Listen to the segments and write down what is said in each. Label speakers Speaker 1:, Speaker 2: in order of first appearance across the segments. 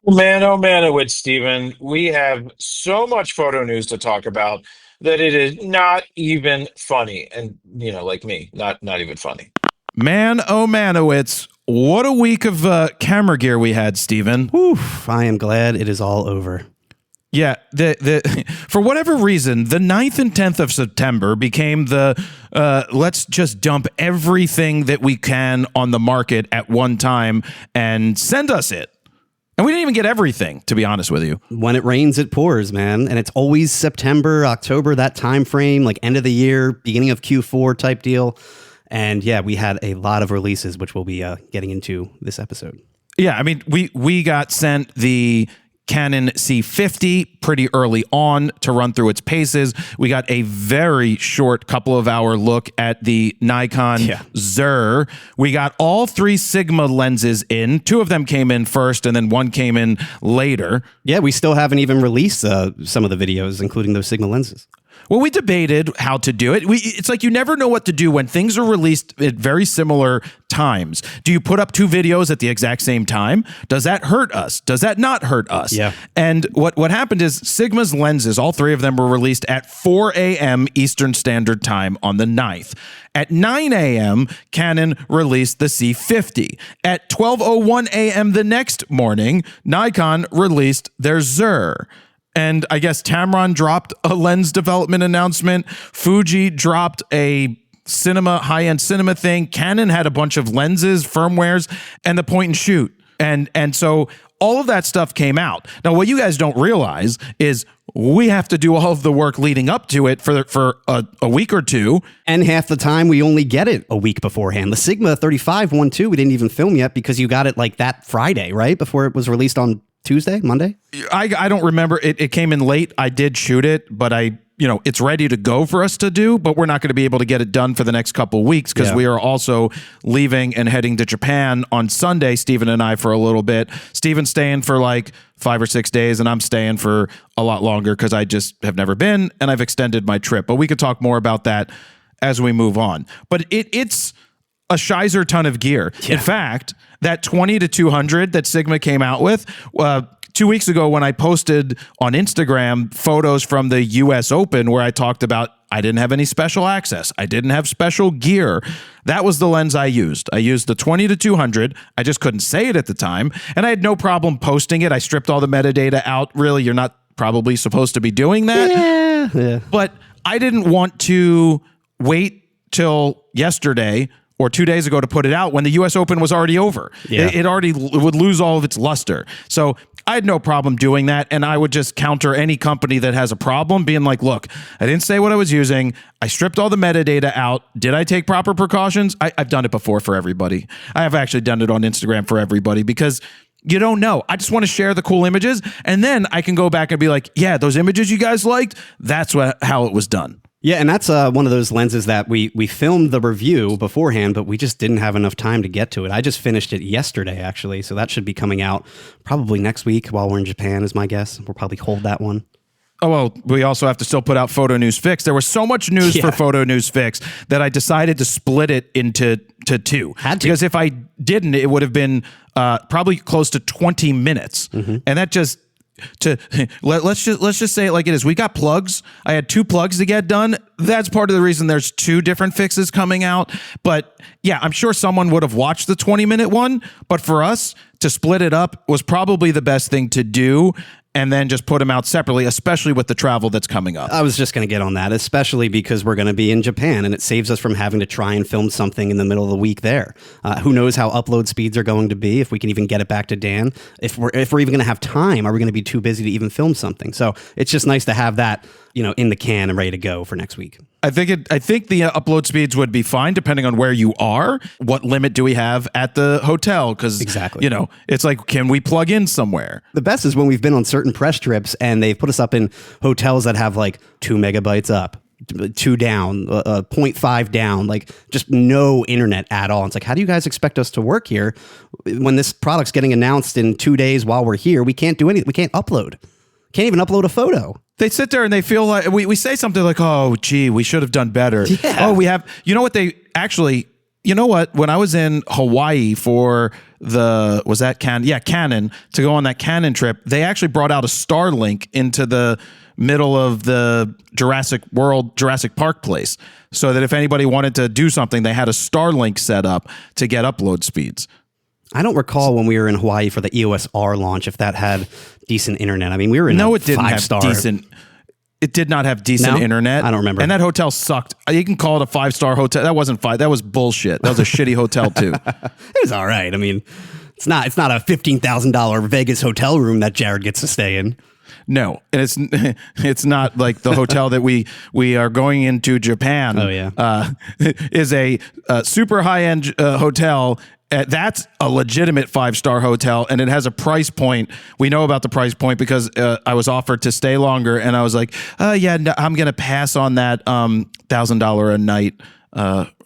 Speaker 1: Oh man, with Steven, we have so much photo news to talk about that it is not even funny. And like me, not even funny.
Speaker 2: Man, oh Manowitz, what a week of camera gear we had, Steven.
Speaker 3: Whew, I am glad it is all over.
Speaker 2: Yeah, for whatever reason, the 9th and 10th of September became the let's just dump everything that we can on the market at one time and send us it. And we didn't even get everything, to be honest with you.
Speaker 3: When it rains, it pours, man. And it's always September, October, that time frame, like end of the year, beginning of Q4 type deal. And yeah, we had a lot of releases, which we'll be getting into this episode.
Speaker 2: Yeah, I mean, we got sent the Canon C50 pretty early on to run through its paces. We got a very short couple of hour look at the Nikon Zur. We got all three Sigma lenses in. Two of them came in first and then one came in later.
Speaker 3: Yeah, we still haven't even released some of the videos, including those Sigma lenses.
Speaker 2: Well, we debated how to do it. It's like you never know what to do when things are released at very similar times. Do you put up two videos at the exact same time? Does that hurt us? Does that not hurt us?
Speaker 3: Yeah.
Speaker 2: And what happened is Sigma's lenses, all three of them were released at 4 a.m. Eastern Standard Time on the 9th. At 9 a.m., Canon released the C50. At 12:01 a.m. the next morning, Nikon released their Zur. And I guess Tamron dropped a lens development announcement. Fuji dropped a high-end cinema thing. Canon had a bunch of lenses, firmwares, and the point and shoot. And so all of that stuff came out. Now, what you guys don't realize is we have to do all of the work leading up to it for a week or two.
Speaker 3: And half the time, we only get it a week beforehand. The Sigma 35 one, too, we didn't even film yet because you got it like that Friday, right? Before it was released on Tuesday, Monday?
Speaker 2: I don't remember. It came in late. I did shoot it, but it's ready to go for us to do, but we're not going to be able to get it done for the next couple of weeks because we are also leaving and heading to Japan on Sunday, Steven and I, for a little bit. Steven's staying for like 5 or 6 days, and I'm staying for a lot longer because I just have never been, and I've extended my trip. But we could talk more about that as we move on. But it's a shizer ton of gear. Yeah. In fact, that 20 to 200 that Sigma came out with 2 weeks ago when I posted on Instagram photos from the US Open where I talked about I didn't have any special access. I didn't have special gear. That was the lens I used. I used the 20 to 200. I just couldn't say it at the time. And I had no problem posting it. I stripped all the metadata out. Really, you're not probably supposed to be doing that.
Speaker 3: Yeah.
Speaker 2: But I didn't want to wait till yesterday or 2 days ago to put it out when the US Open was already over.
Speaker 3: Yeah.
Speaker 2: It already would lose all of its luster. So I had no problem doing that, and I would just counter any company that has a problem being like, look, I didn't say what I was using. I stripped all the metadata out. Did I take proper precautions? I've done it before for everybody. I have actually done it on Instagram for everybody because you don't know. I just want to share the cool images, and then I can go back and be like, yeah, those images you guys liked, that's how it was done.
Speaker 3: Yeah, and that's one of those lenses that we filmed the review beforehand, but we just didn't have enough time to get to it. I just finished it yesterday, actually, so that should be coming out probably next week while we're in Japan, is my guess. We'll probably hold that one.
Speaker 2: Oh, well, we also have to still put out Photo News Fix. There was so much news for Photo News Fix that I decided to split it into two.
Speaker 3: Had to.
Speaker 2: Because if I didn't, it would have been probably close to 20 minutes. Mm-hmm. And that just... let's just say it like it is. We got plugs. I had 2 plugs to get done. That's part of the reason there's 2 different fixes coming out. But yeah, I'm sure someone would have watched the 20-minute one. But for us to split it up was probably the best thing to do. And then just put them out separately, especially with the travel that's coming up.
Speaker 3: I was just going to get on that, especially because we're going to be in Japan, and it saves us from having to try and film something in the middle of the week there. Who knows how upload speeds are going to be, if we can even get it back to Dan. If we're even going to have time, are we going to be too busy to even film something? So it's just nice to have that, in the can and ready to go for next week.
Speaker 2: I think the upload speeds would be fine depending on where you are. What limit do we have at the hotel? Because
Speaker 3: exactly,
Speaker 2: it's like, can we plug in somewhere?
Speaker 3: The best is when we've been on certain press trips and they've put us up in hotels that have like 2 megabytes up, 2 down, 0.5 down, like just no internet at all. It's like, how do you guys expect us to work here when this product's getting announced in 2 days while we're here? We can't do anything. We can't upload. Can't even upload a photo.
Speaker 2: They sit there and they feel like we say something like, oh, gee, we should have done better.
Speaker 3: Yeah.
Speaker 2: Oh, we have, you know what they actually, you know what? When I was in Hawaii for was that Canon? Yeah, Canon, to go on that Canon trip, they actually brought out a Starlink into the middle of the Jurassic Park place, so that if anybody wanted to do something, they had a Starlink set up to get upload speeds.
Speaker 3: I don't recall when we were in Hawaii for the EOS R launch if that had decent internet. I mean, we were in
Speaker 2: it didn't have decent. It did not have decent internet.
Speaker 3: I don't remember.
Speaker 2: And that hotel sucked. You can call it a 5-star hotel. That wasn't 5. That was bullshit. That was a shitty hotel too.
Speaker 3: It was all right. I mean, it's not a $15,000 Vegas hotel room that Jared gets to stay in.
Speaker 2: No, and it's not like the hotel that we are going into Japan.
Speaker 3: Oh yeah,
Speaker 2: is a super high end hotel. That's a legitimate 5-star hotel, and it has a price point. We know about the price point because I was offered to stay longer, and I was like, yeah, no, I'm going to pass on that $1,000 a night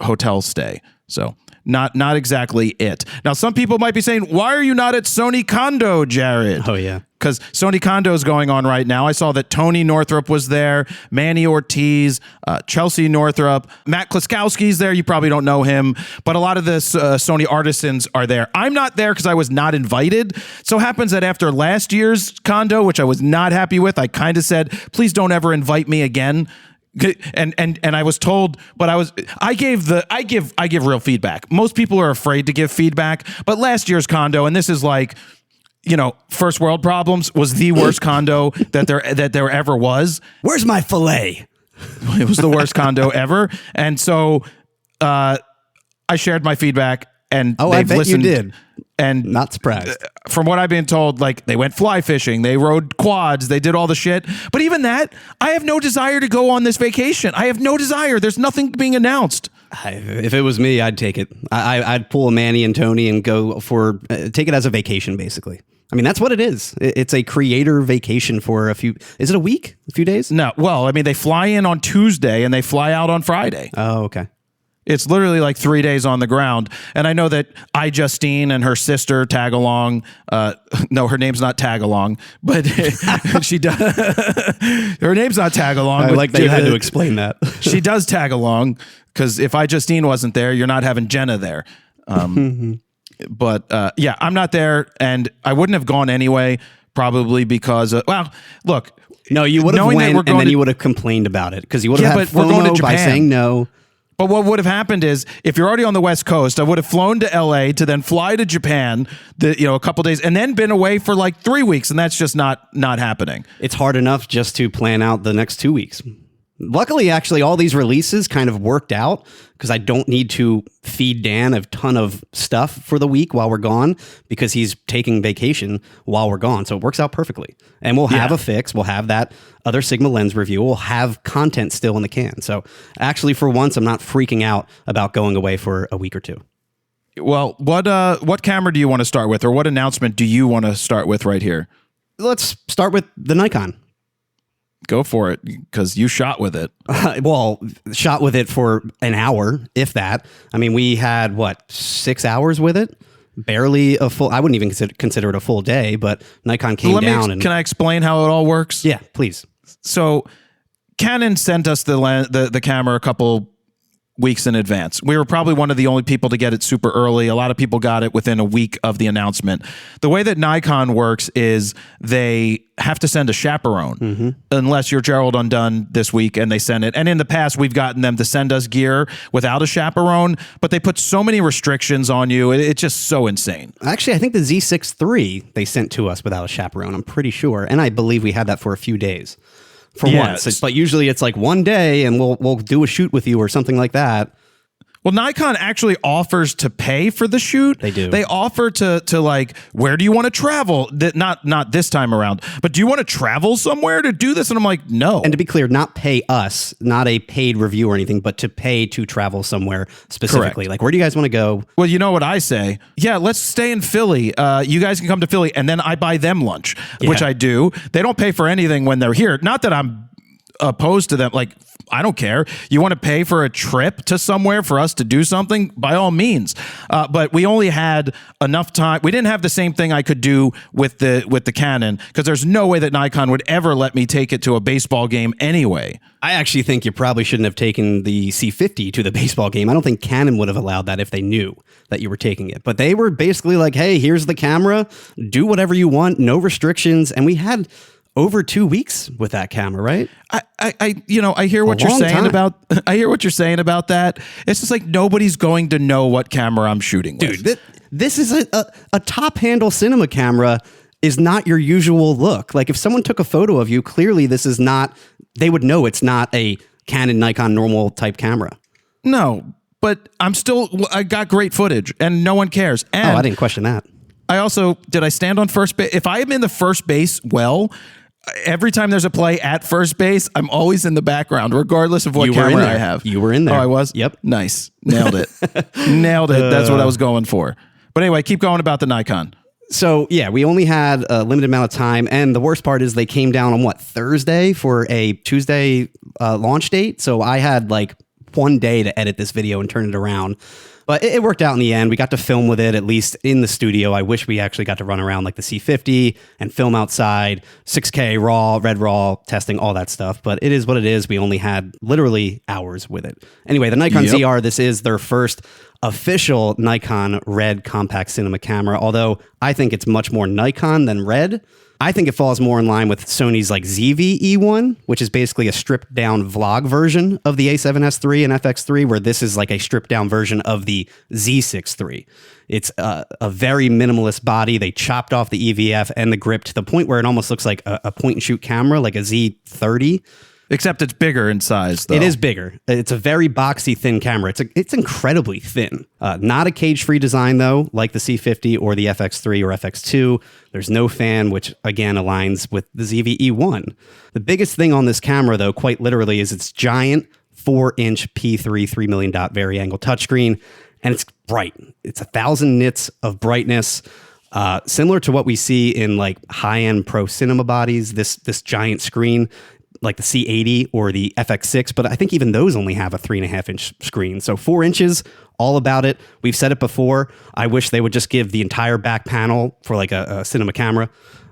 Speaker 2: hotel stay. So not exactly it. Now, some people might be saying, why are you not at Sony Kondo, Jared?
Speaker 3: Oh, yeah.
Speaker 2: Because Sony Kondo is going on right now. I saw that Tony Northrup was there, Manny Ortiz, Chelsea Northrup, Matt Klaskowski's there. You probably don't know him, but a lot of the Sony artisans are there. I'm not there because I was not invited. So happens that after last year's Kondo, which I was not happy with, I kind of said, please don't ever invite me again. And I was told, but I give real feedback. Most people are afraid to give feedback, but last year's Kondo, and this is like, first world problems, was the worst Kondo that there ever was.
Speaker 3: Where's my fillet?
Speaker 2: It was the worst Kondo ever. And so I shared my feedback, and
Speaker 3: I bet listened. You did.
Speaker 2: And
Speaker 3: not surprised.
Speaker 2: From what I've been told, like, they went fly fishing, they rode quads, they did all the shit. But even that, I have no desire to go on this vacation. I have no desire. There's nothing being announced.
Speaker 3: If it was me, I'd take it. I'd pull a Manny and Tony and go for take it as a vacation, basically. I mean, that's what it is. It's a creator vacation for a few. Is it a week? A few days?
Speaker 2: No. Well, I mean, they fly in on Tuesday and they fly out on Friday.
Speaker 3: Oh, okay.
Speaker 2: It's literally like 3 days on the ground. And I know that Justine and her sister tag along. No, her name's not tag along, but she does. Her name's not tag along.
Speaker 3: I like that you had to explain that.
Speaker 2: She does tag along, because if Justine wasn't there, you're not having Jenna there. But yeah, I'm not there, and I wouldn't have gone anyway, probably because, look.
Speaker 3: No, you would have went, and then you would have complained about it, because you would have had FOMO by saying no.
Speaker 2: But what would have happened is, if you're already on the West Coast, I would have flown to LA to then fly to Japan, a couple days, and then been away for like 3 weeks, and that's just not happening.
Speaker 3: It's hard enough just to plan out the next 2 weeks. Luckily, actually, all these releases kind of worked out, because I don't need to feed Dan a ton of stuff for the week while we're gone, because he's taking vacation while we're gone. So it works out perfectly. And we'll have a fix. We'll have that other Sigma lens review. We'll have content still in the can. So actually, for once, I'm not freaking out about going away for a week or two.
Speaker 2: Well, what camera do you want to start with, or what announcement do you want to start with right here?
Speaker 3: Let's start with the Nikon.
Speaker 2: Go for it, because you shot with it.
Speaker 3: Well, shot with it for an hour, if that. I mean, we had, 6 hours with it? Barely a full... I wouldn't even consider it a full day, but Nikon came down.
Speaker 2: Can I explain how it all works?
Speaker 3: Yeah, please.
Speaker 2: So Canon sent us the camera a couple weeks in advance. We were probably one of the only people to get it super early. A lot of people got it within a week of the announcement. The way that Nikon works is they have to send a chaperone, unless you're Gerald Undone this week and they send it. And in the past, we've gotten them to send us gear without a chaperone, but they put so many restrictions on you. It's just so insane.
Speaker 3: Actually, I think the Z6 III they sent to us without a chaperone. I'm pretty sure. And I believe we had that for a few days. For once, but usually it's like one day and we'll do a shoot with you or something like that.
Speaker 2: Well, Nikon actually offers to pay for the shoot.
Speaker 3: They do.
Speaker 2: They offer to like, where do you want to travel? Not this time around, but do you want to travel somewhere to do this? And I'm like, no.
Speaker 3: And to be clear, not pay us, not a paid review or anything, but to pay to travel somewhere specifically.
Speaker 2: Correct.
Speaker 3: Like, where do you guys want to go?
Speaker 2: Well, you know what I say? Yeah, let's stay in Philly. You guys can come to Philly, and then I buy them lunch, which I do. They don't pay for anything when they're here. Not that I'm opposed to them. Like, I don't care. You want to pay for a trip to somewhere for us to do something? By all means. But we only had enough time. We didn't have the same thing I could do with the Canon, because there's no way that Nikon would ever let me take it to a baseball game anyway.
Speaker 3: I actually think you probably shouldn't have taken the C50 to the baseball game. I don't think Canon would have allowed that if they knew that you were taking it. But they were basically like, hey, here's the camera. Do whatever you want. No restrictions. And we had over 2 weeks with that camera, right?
Speaker 2: I hear what you're saying about. I hear what you're saying about that. It's just like nobody's going to know what camera I'm shooting with.
Speaker 3: Dude, this is a top handle cinema camera is not your usual look. Like if someone took a photo of you, clearly this is not, they would know it's not a Canon, Nikon normal type camera.
Speaker 2: No, but I got great footage and no one cares. And
Speaker 3: I didn't question that.
Speaker 2: Did I stand on first base? If I am in the first base, every time there's a play at first base, I'm always in the background, regardless of what camera I have.
Speaker 3: You were in there.
Speaker 2: Oh, I was?
Speaker 3: Yep.
Speaker 2: Nice. Nailed it. Nailed it. That's what I was going for. But anyway, keep going about the Nikon.
Speaker 3: So, yeah, we only had a limited amount of time. And the worst part is they came down on Thursday for a Tuesday launch date. So I had like 1 day to edit this video and turn it around. But it worked out in the end. We got to film with it, at least in the studio. I wish we actually got to run around like the C50 and film outside, 6K RAW, red RAW, testing, all that stuff. But it is what it is. We only had literally hours with it. Anyway, the Nikon ZR, this is their first official Nikon red compact cinema camera, although I think it's much more Nikon than red. I think it falls more in line with Sony's like ZV-E1, which is basically a stripped down vlog version of the A7S III and FX3, where this is like a stripped down version of the Z6 III. It's a very minimalist body. They chopped off the EVF and the grip to the point where it almost looks like a point and shoot camera, like a Z30.
Speaker 2: Except it's bigger in size, though.
Speaker 3: It is bigger. It's a very boxy, thin camera. It's incredibly thin. Not a cage-free design, though, like the C50 or the FX3 or FX2. There's no fan, which, again, aligns with the ZV-E1. The biggest thing on this camera, though, quite literally, is its giant 4-inch P3 3 million dot vari-angle touchscreen, and it's bright. It's 1,000 nits of brightness. Similar to what we see in like high-end pro cinema bodies, this giant screen, like the C80 or the FX6, but I think even those only have a 3.5-inch screen. So 4 inches, all about it. We've said it before. I wish they would just give the entire back panel for like a cinema camera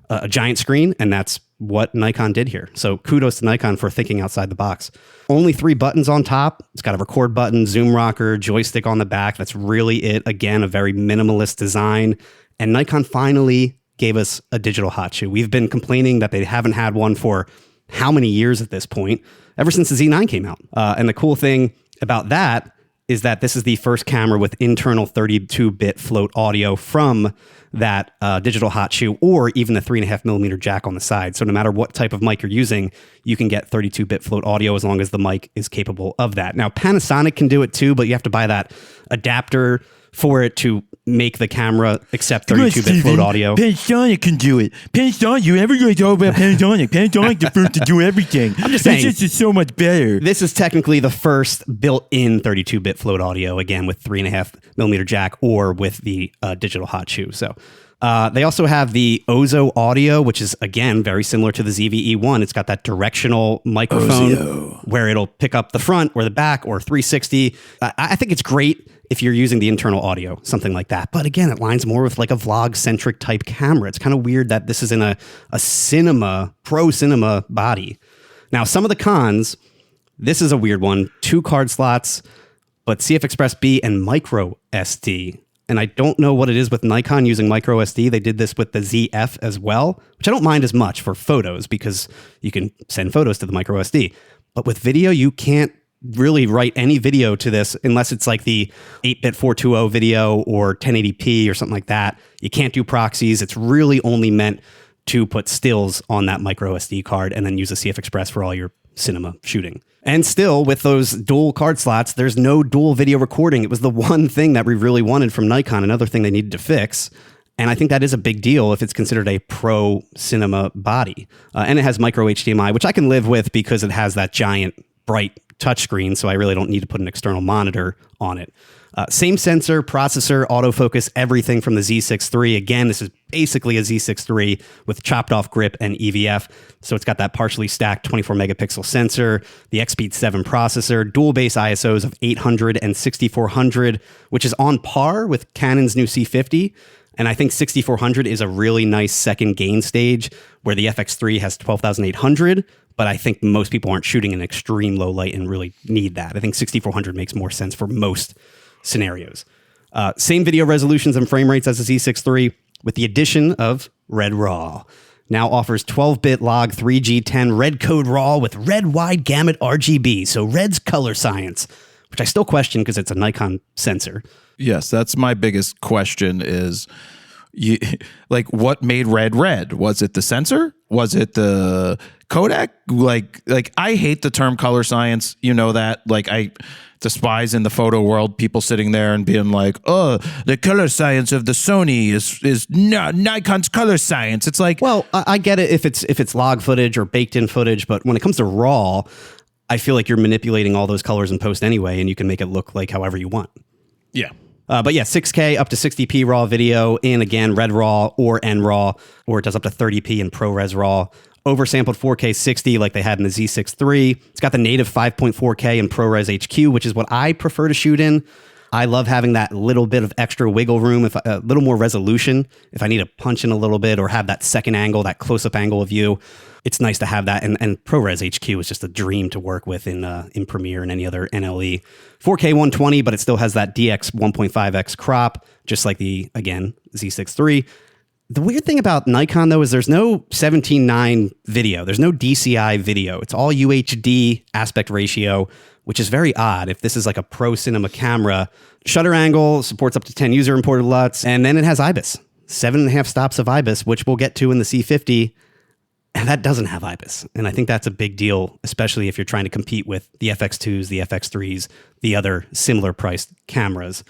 Speaker 3: a giant screen, and that's what Nikon did here. So kudos to Nikon for thinking outside the box. Only 3 buttons on top. It's got a record button, zoom rocker, joystick on the back. That's really it. Again, a very minimalist design. And Nikon finally gave us a digital hot shoe. We've been complaining that they haven't had one for how many years at this point, ever since the Z9 came out. And the cool thing about that is that this is the first camera with internal 32-bit float audio from that digital hot shoe, or even the 3.5 millimeter jack on the side. So no matter what type of mic you're using, you can get 32-bit float audio as long as the mic is capable of that. Now, Panasonic can do it too, but you have to buy that adapter for it to make the camera accept 32-bit float audio.
Speaker 2: Panasonic can do it. Panasonic, everybody talk about Panasonic. Panasonic the first to do everything.
Speaker 3: I'm just saying,
Speaker 2: this is so much better.
Speaker 3: This is technically the first built-in 32-bit float audio, again, with 3.5 millimeter jack or with the digital hot shoe. So they also have the Ozo audio, which is, again, very similar to the ZV-E1. It's got that directional microphone where it'll pick up the front or the back or 360. I think it's great if you're using the internal audio, something like that. But again, it lines more with like a vlog-centric type camera. It's kind of weird that this is in a cinema, pro cinema body. Now, some of the cons, this is a weird one. 2 card slots, but CF Express B and micro SD. And I don't know what it is with Nikon using micro SD. They did this with the ZF as well, which I don't mind as much for photos because you can send photos to the micro SD. But with video, you can't really write any video to this unless it's like the 8-bit 420 video or 1080p or something like that. You can't do proxies. It's really only meant to put stills on that micro SD card and then use a CF Express for all your cinema shooting. And still, with those dual card slots, there's no dual video recording. It was the one thing that we really wanted from Nikon, another thing they needed to fix. And I think that is a big deal if it's considered a pro cinema body. And it has micro HDMI, which I can live with because it has that giant bright touchscreen, so I really don't need to put an external monitor on it. Same sensor, processor, autofocus, everything from the Z6 III. Again, this is basically a Z6 III with chopped off grip and EVF. So it's got that partially stacked 24 megapixel sensor, the X-Speed 7 processor, dual base ISOs of 800 and 6400, which is on par with Canon's new C50. And I think 6400 is a really nice second gain stage where the FX3 has 12,800. But I think most people aren't shooting in extreme low light and really need that. I think 6400 makes more sense for most scenarios. Same video resolutions and frame rates as the Z6 III with the addition of Red RAW. Now offers 12-bit log 3G10 red code RAW with red wide gamut RGB. So red's color science, which I still question because it's a Nikon sensor.
Speaker 2: Yes, that's my biggest question is, like, what made red red? Was it the sensor? Was it the codec? Like I hate the term color science. You know that. Like, I despise in the photo world people sitting there and being like, "Oh, the color science of the Sony is not Nikon's color science." It's like,
Speaker 3: well, I get it if it's log footage or baked in footage, but when it comes to RAW, I feel like you're manipulating all those colors in post anyway, and you can make it look like however you want.
Speaker 2: yeah.
Speaker 3: But yeah, 6K up to 60p RAW video in, again, Red RAW or NRAW, or it does up to 30p in ProRes RAW. Oversampled 4K 60 like they had in the Z6 III. It's got the native 5.4K in ProRes HQ, which is what I prefer to shoot in. I love having that little bit of extra wiggle room, a little more resolution. If I need to punch in a little bit or have that second angle, that close-up angle of view, it's nice to have that. And ProRes HQ is just a dream to work with in Premiere and any other NLE. 4K 120, but it still has that DX 1.5x crop, just like the, again, Z6 III. The weird thing about Nikon, though, is there's no 17:9 video. There's no DCI video. It's all UHD aspect ratio, which is very odd if this is like a pro cinema camera. Shutter angle supports up to 10 user imported LUTs, and then it has IBIS. 7.5 stops of IBIS, which we'll get to in the C50, and that doesn't have IBIS. And I think that's a big deal, especially if you're trying to compete with the FX2s, the FX3s, the other similar priced cameras.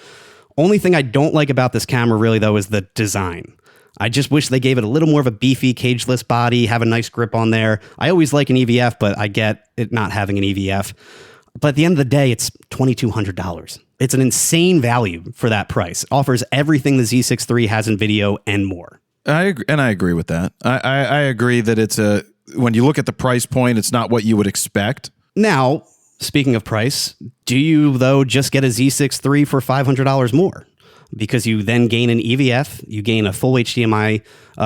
Speaker 3: Only thing I don't like about this camera really, though, is the design. I just wish they gave it a little more of a beefy cageless body, have a nice grip on there. I always like an EVF, but I get it not having an EVF. But at the end of the day, it's $2,200. It's an insane value for that price. It offers everything the Z6 III has in video and more.
Speaker 2: I agree with that. I agree that when you look at the price point, it's not what you would expect.
Speaker 3: Now, speaking of price, do you, though, just get a Z6 III for $500 more? Because you then gain an EVF, you gain a full HDMI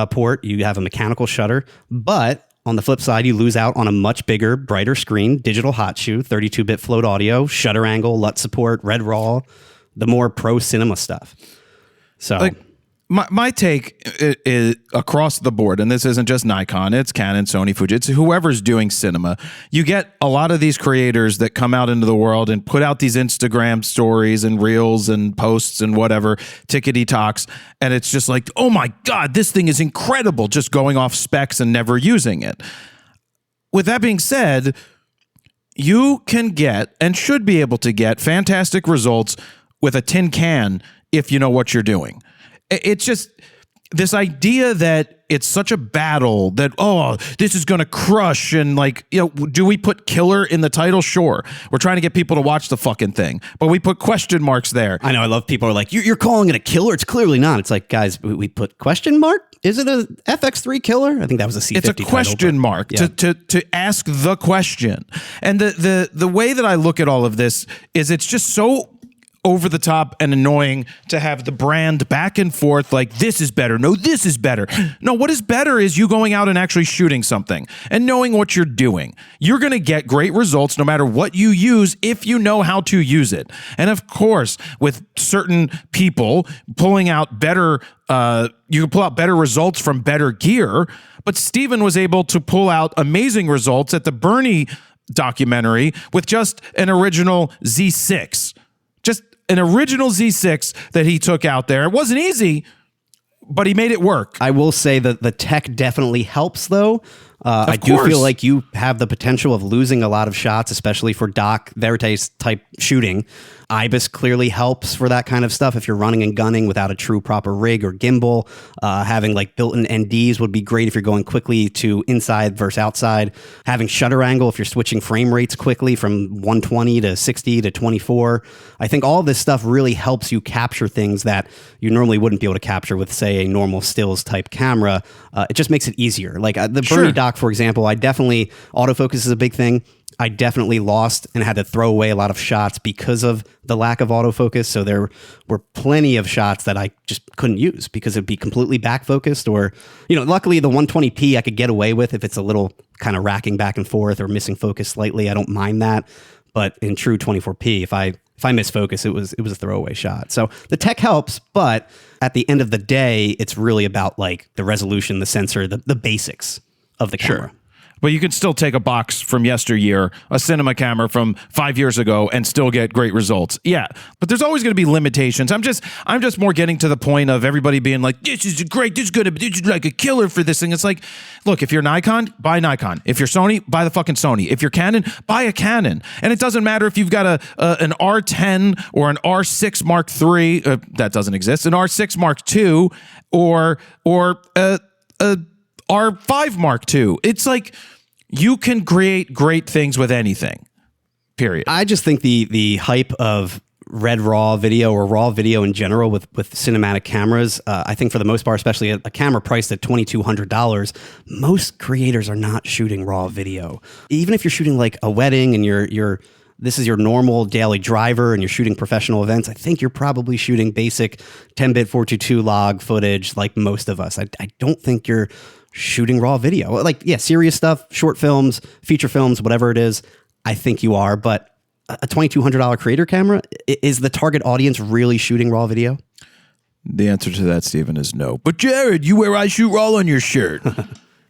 Speaker 3: port, you have a mechanical shutter, but on the flip side, you lose out on a much bigger, brighter screen, digital hot shoe, 32-bit float audio, shutter angle, LUT support, Red RAW, the more pro cinema stuff. So,
Speaker 2: like, my take is across the board, and this isn't just Nikon, it's Canon, Sony, Fuji, it's whoever's doing cinema. You get a lot of these creators that come out into the world and put out these Instagram stories and reels and posts and whatever, tickety talks, and it's just like, oh my God, this thing is incredible, just going off specs and never using it. With that being said, you can get and should be able to get fantastic results with a tin can if you know what you're doing. It's just this idea that it's such a battle that, oh, this is going to crush. And like, you know, do we put killer in the title? Sure. We're trying to get people to watch the fucking thing, but we put question marks there.
Speaker 3: I know. I love people are like, you're calling it a killer. It's clearly not. It's like, guys, we put question mark. Is it a FX3 killer? I think that was a C50
Speaker 2: It's a question mark to ask the question. And the way that I look at all of this is it's just so over the top and annoying to have the brand back and forth like, this is better. No, this is better. No, what is better is you going out and actually shooting something and knowing what you're doing. You're going to get great results no matter what you use if you know how to use it. And of course, with certain people pulling out better, you can pull out better results from better gear. But Steven was able to pull out amazing results at the Bernie documentary with just an original Z6. Just an original Z6 that he took out there. It wasn't easy, but he made it work.
Speaker 3: I will say that the tech definitely helps, though. I do feel like you have the potential of losing a lot of shots, especially for Doc Veritas type shooting. IBIS clearly helps for that kind of stuff. If you're running and gunning without a true proper rig or gimbal, having like built-in NDs would be great if you're going quickly to inside versus outside. Having shutter angle if you're switching frame rates quickly from 120 to 60 to 24. I think all this stuff really helps you capture things that you normally wouldn't be able to capture with, say, a normal stills type camera. It just makes it easier. Like the Bernie Doc, for example, autofocus is a big thing. I definitely lost and had to throw away a lot of shots because of the lack of autofocus. So there were plenty of shots that I just couldn't use because it'd be completely back focused, or, luckily the 120p I could get away with if it's a little kind of racking back and forth or missing focus slightly. I don't mind that. But in true 24p, if I miss focus, it was a throwaway shot. So the tech helps, but at the end of the day, it's really about like the resolution, the sensor, the basics of the camera.
Speaker 2: Sure. But you can still take a box from yesteryear, a cinema camera from 5 years ago, and still get great results. Yeah, but there's always going to be limitations. I'm just more getting to the point of everybody being like, this is great, this is like a killer for this thing. It's like, look, if you're Nikon, buy Nikon. If you're Sony, buy the fucking Sony. If you're Canon, buy a Canon. And it doesn't matter if you've got an R10 or an R6 Mark III, that doesn't exist, an R6 Mark II, or a R5 Mark II. It's like you can create great things with anything, period.
Speaker 3: I just think the hype of Red RAW video or RAW video in general with cinematic cameras, I think for the most part, especially a camera priced at $2,200, most creators are not shooting RAW video. Even if you're shooting like a wedding and this is your normal daily driver and you're shooting professional events, I think you're probably shooting basic 10-bit 422 log footage like most of us. I don't think you're shooting raw video. Like, yeah, serious stuff, short films, feature films, whatever it is, I think you are. But a $2,200 creator camera, is the target audience really shooting raw video?
Speaker 2: The answer to that, Stephen, is no. But Jared, you wear I shoot raw on your shirt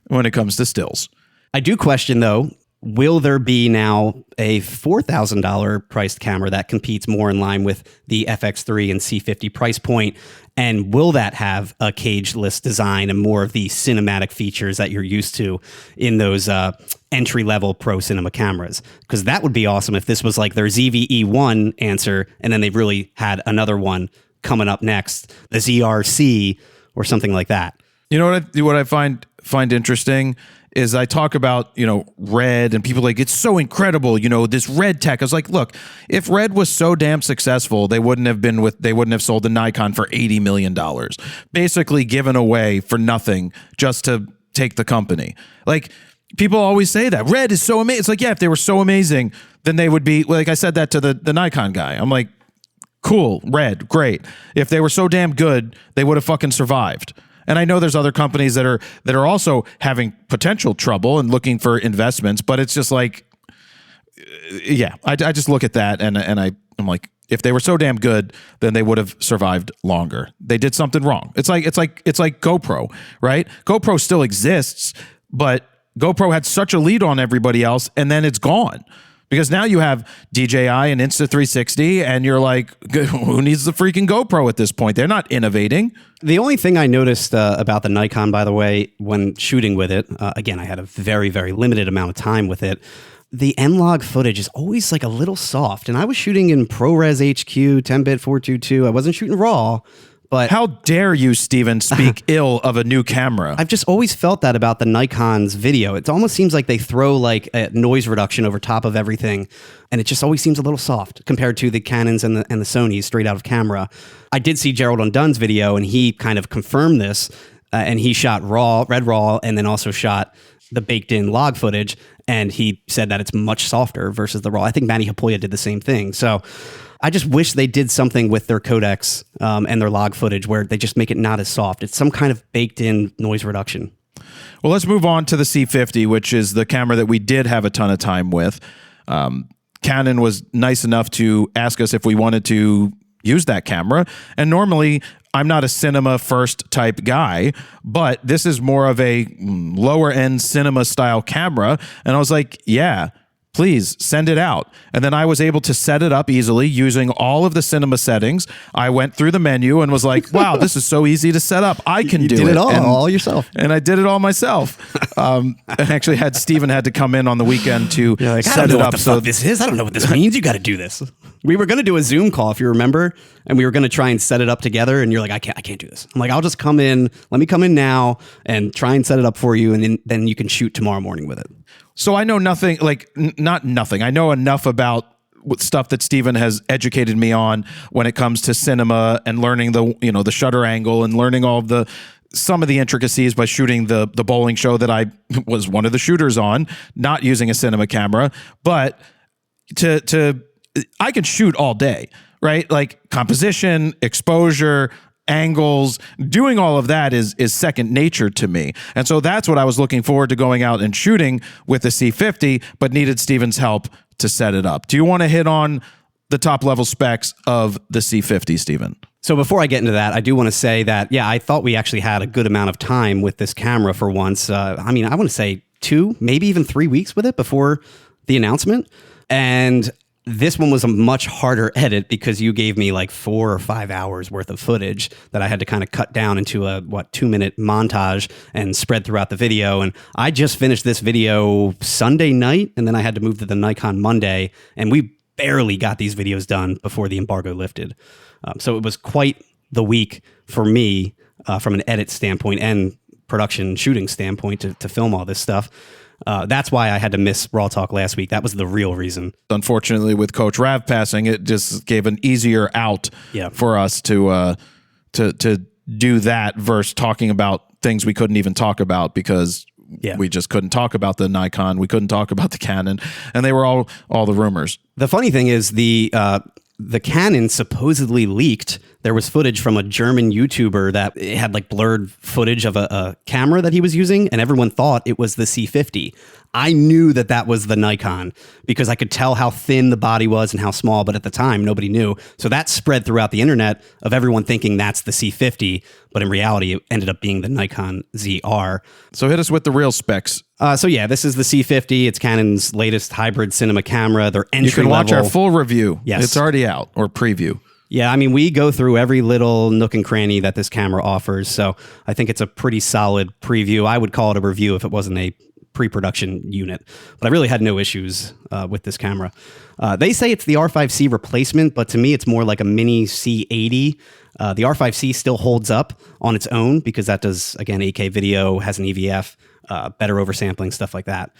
Speaker 2: when it comes to stills.
Speaker 3: I do question, though, will there be now a $4,000 priced camera that competes more in line with the FX3 and C50 price point? And will that have a cageless design and more of the cinematic features that you're used to in those entry-level pro cinema cameras? Because that would be awesome if this was like their ZV-E1 answer, and then they really had another one coming up next, the ZRC or something like that.
Speaker 2: You know what I find interesting is I talk about, Red, and people are like, it's so incredible, this Red tech. I was like, look, if Red was so damn successful, they wouldn't have sold the Nikon for $80 million, basically given away for nothing just to take the company. Like, people always say that Red is so amazing. It's like, yeah, if they were so amazing, then they would be, like I said that to the Nikon guy. I'm like, cool, Red, great. If they were so damn good, they would have fucking survived. And I know there's other companies that are also having potential trouble and looking for investments, but it's just like, yeah, I just look at that and I'm like, if they were so damn good, then they would have survived longer. They did something wrong. It's like GoPro, right? GoPro still exists, but GoPro had such a lead on everybody else, and then it's gone. Because now you have DJI and Insta360, and you're like, who needs the freaking GoPro at this point? They're not innovating.
Speaker 3: The only thing I noticed about the Nikon, by the way, when shooting with it, again, I had a very, very limited amount of time with it. The M-Log footage is always like a little soft. And I was shooting in ProRes HQ, 10-bit 422. I wasn't shooting RAW. But
Speaker 2: how dare you, Steven, speak ill of a new camera?
Speaker 3: I've just always felt that about the Nikon's video. It almost seems like they throw like a noise reduction over top of everything, and it just always seems a little soft compared to the Canons and the Sonys straight out of camera. I did see Gerald Undunn's video, and he kind of confirmed this, and he shot Red RAW, and then also shot the baked-in log footage, and he said that it's much softer versus the RAW. I think Manny Hapoya did the same thing. So I just wish they did something with their codecs and their log footage where they just make it not as soft. It's some kind of baked-in noise reduction.
Speaker 2: Well, let's move on to the C50, which is the camera that we did have a ton of time with. Canon was nice enough to ask us if we wanted to use that camera. And normally, I'm not a cinema first type guy, but this is more of a lower end cinema style camera. And I was like, yeah, please send it out. And then I was able to set it up easily using all of the cinema settings. I went through the menu and was like, wow, this is so easy to set up. I can do it.
Speaker 3: You did it all yourself.
Speaker 2: And I did it all myself. And actually Steven had to come in on the weekend to set it up.
Speaker 3: So this is, I don't know what this means. You got to do this. We were going to do a Zoom call, if you remember, and we were going to try and set it up together. And you're like, I can't do this. I'm like, I'll just come in. Let me come in now and try and set it up for you. And then you can shoot tomorrow morning with it.
Speaker 2: So I know nothing, not nothing. I know enough about stuff that Steven has educated me on when it comes to cinema and learning the shutter angle and learning all of some of the intricacies by shooting the bowling show that I was one of the shooters on, not using a cinema camera. But I can shoot all day, right? Like composition, exposure, angles, doing all of that is second nature to me. And so that's what I was looking forward to going out and shooting with the C50, but needed Steven's help to set it up. Do you want to hit on the top level specs of the C50, Steven?
Speaker 3: So before I get into that, I do want to say that, I thought we actually had a good amount of time with this camera for once. I want to say 2, maybe even 3 weeks with it before the announcement. And this one was a much harder edit because you gave me like 4 or 5 hours worth of footage that I had to kind of cut down into a 2-minute montage and spread throughout the video. And I just finished this video Sunday night, and then I had to move to the Nikon Monday, and we barely got these videos done before the embargo lifted. So it was quite the week for me from an edit standpoint and production shooting standpoint to film all this stuff. That's why I had to miss RAWtalk last week. That was the real reason.
Speaker 2: Unfortunately, with Coach Rav passing, it just gave an easier out for us to do that versus talking about things we couldn't even talk about because we just couldn't talk about the Nikon. We couldn't talk about the Canon, and they were all the rumors.
Speaker 3: The funny thing is the Canon supposedly leaked. There was footage from a German YouTuber that it had like blurred footage of a camera that he was using, and everyone thought it was the C50. I knew that was the Nikon because I could tell how thin the body was and how small, but at the time, nobody knew. So that spread throughout the internet of everyone thinking that's the C50, but in reality, it ended up being the Nikon ZR.
Speaker 2: So hit us with the real specs.
Speaker 3: This is the C50. It's Canon's latest hybrid cinema camera. Their entry
Speaker 2: You can watch
Speaker 3: level.
Speaker 2: our full review.
Speaker 3: Yes.
Speaker 2: It's already out, or preview.
Speaker 3: Yeah, we go through every little nook and cranny that this camera offers, so I think it's a pretty solid preview. I would call it a review if it wasn't a pre-production unit, but I really had no issues with this camera. They say it's the R5C replacement, but to me it's more like a mini C80. The R5C still holds up on its own because that does, again, 8K video, has an EVF, better oversampling, stuff like that.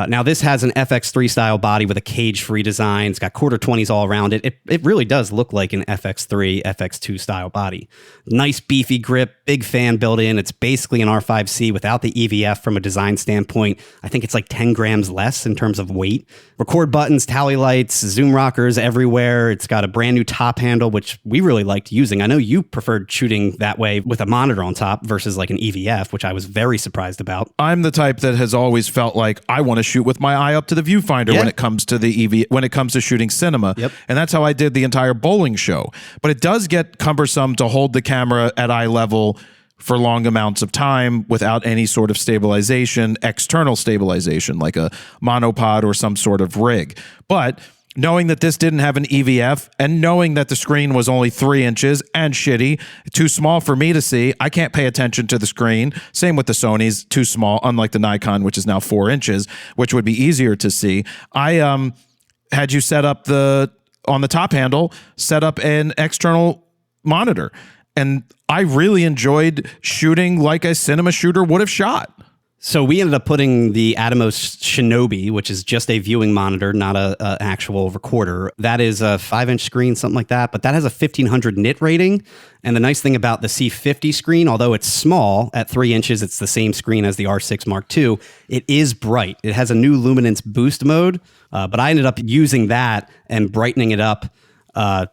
Speaker 3: Now, this has an FX3 style body with a cage-free design. It's got quarter 20s all around it. It really does look like an FX3, FX2 style body. Nice beefy grip, big fan built in. It's basically an R5C without the EVF from a design standpoint. I think it's like 10 grams less in terms of weight. Record buttons, tally lights, zoom rockers everywhere. It's got a brand new top handle, which we really liked using. I know you preferred shooting that way with a monitor on top versus like an EVF, which I was very surprised about.
Speaker 2: I'm the type that has always felt like I want to shoot with my eye up to the viewfinder when it comes to the when it comes to shooting cinema. And that's how I did the entire bowling show. But it does get cumbersome to hold the camera at eye level for long amounts of time without any sort of stabilization, external stabilization, like a monopod or some sort of rig. But knowing that this didn't have an EVF and knowing that the screen was only 3 inches and shitty, too small for me to see, I can't pay attention to the screen. Same with the Sony's, too small, unlike the Nikon, which is now 4 inches, which would be easier to see. I had you set up on the top handle, set up an external monitor. And I really enjoyed shooting like a cinema shooter would have shot.
Speaker 3: So we ended up putting the Atomos Shinobi, which is just a viewing monitor, not a actual recorder. That is a 5-inch screen, something like that, but that has a 1500 nit rating. And the nice thing about the C50 screen, although it's small, at 3 inches, it's the same screen as the R6 Mark II. It is bright. It has a new luminance boost mode, but I ended up using that and brightening it up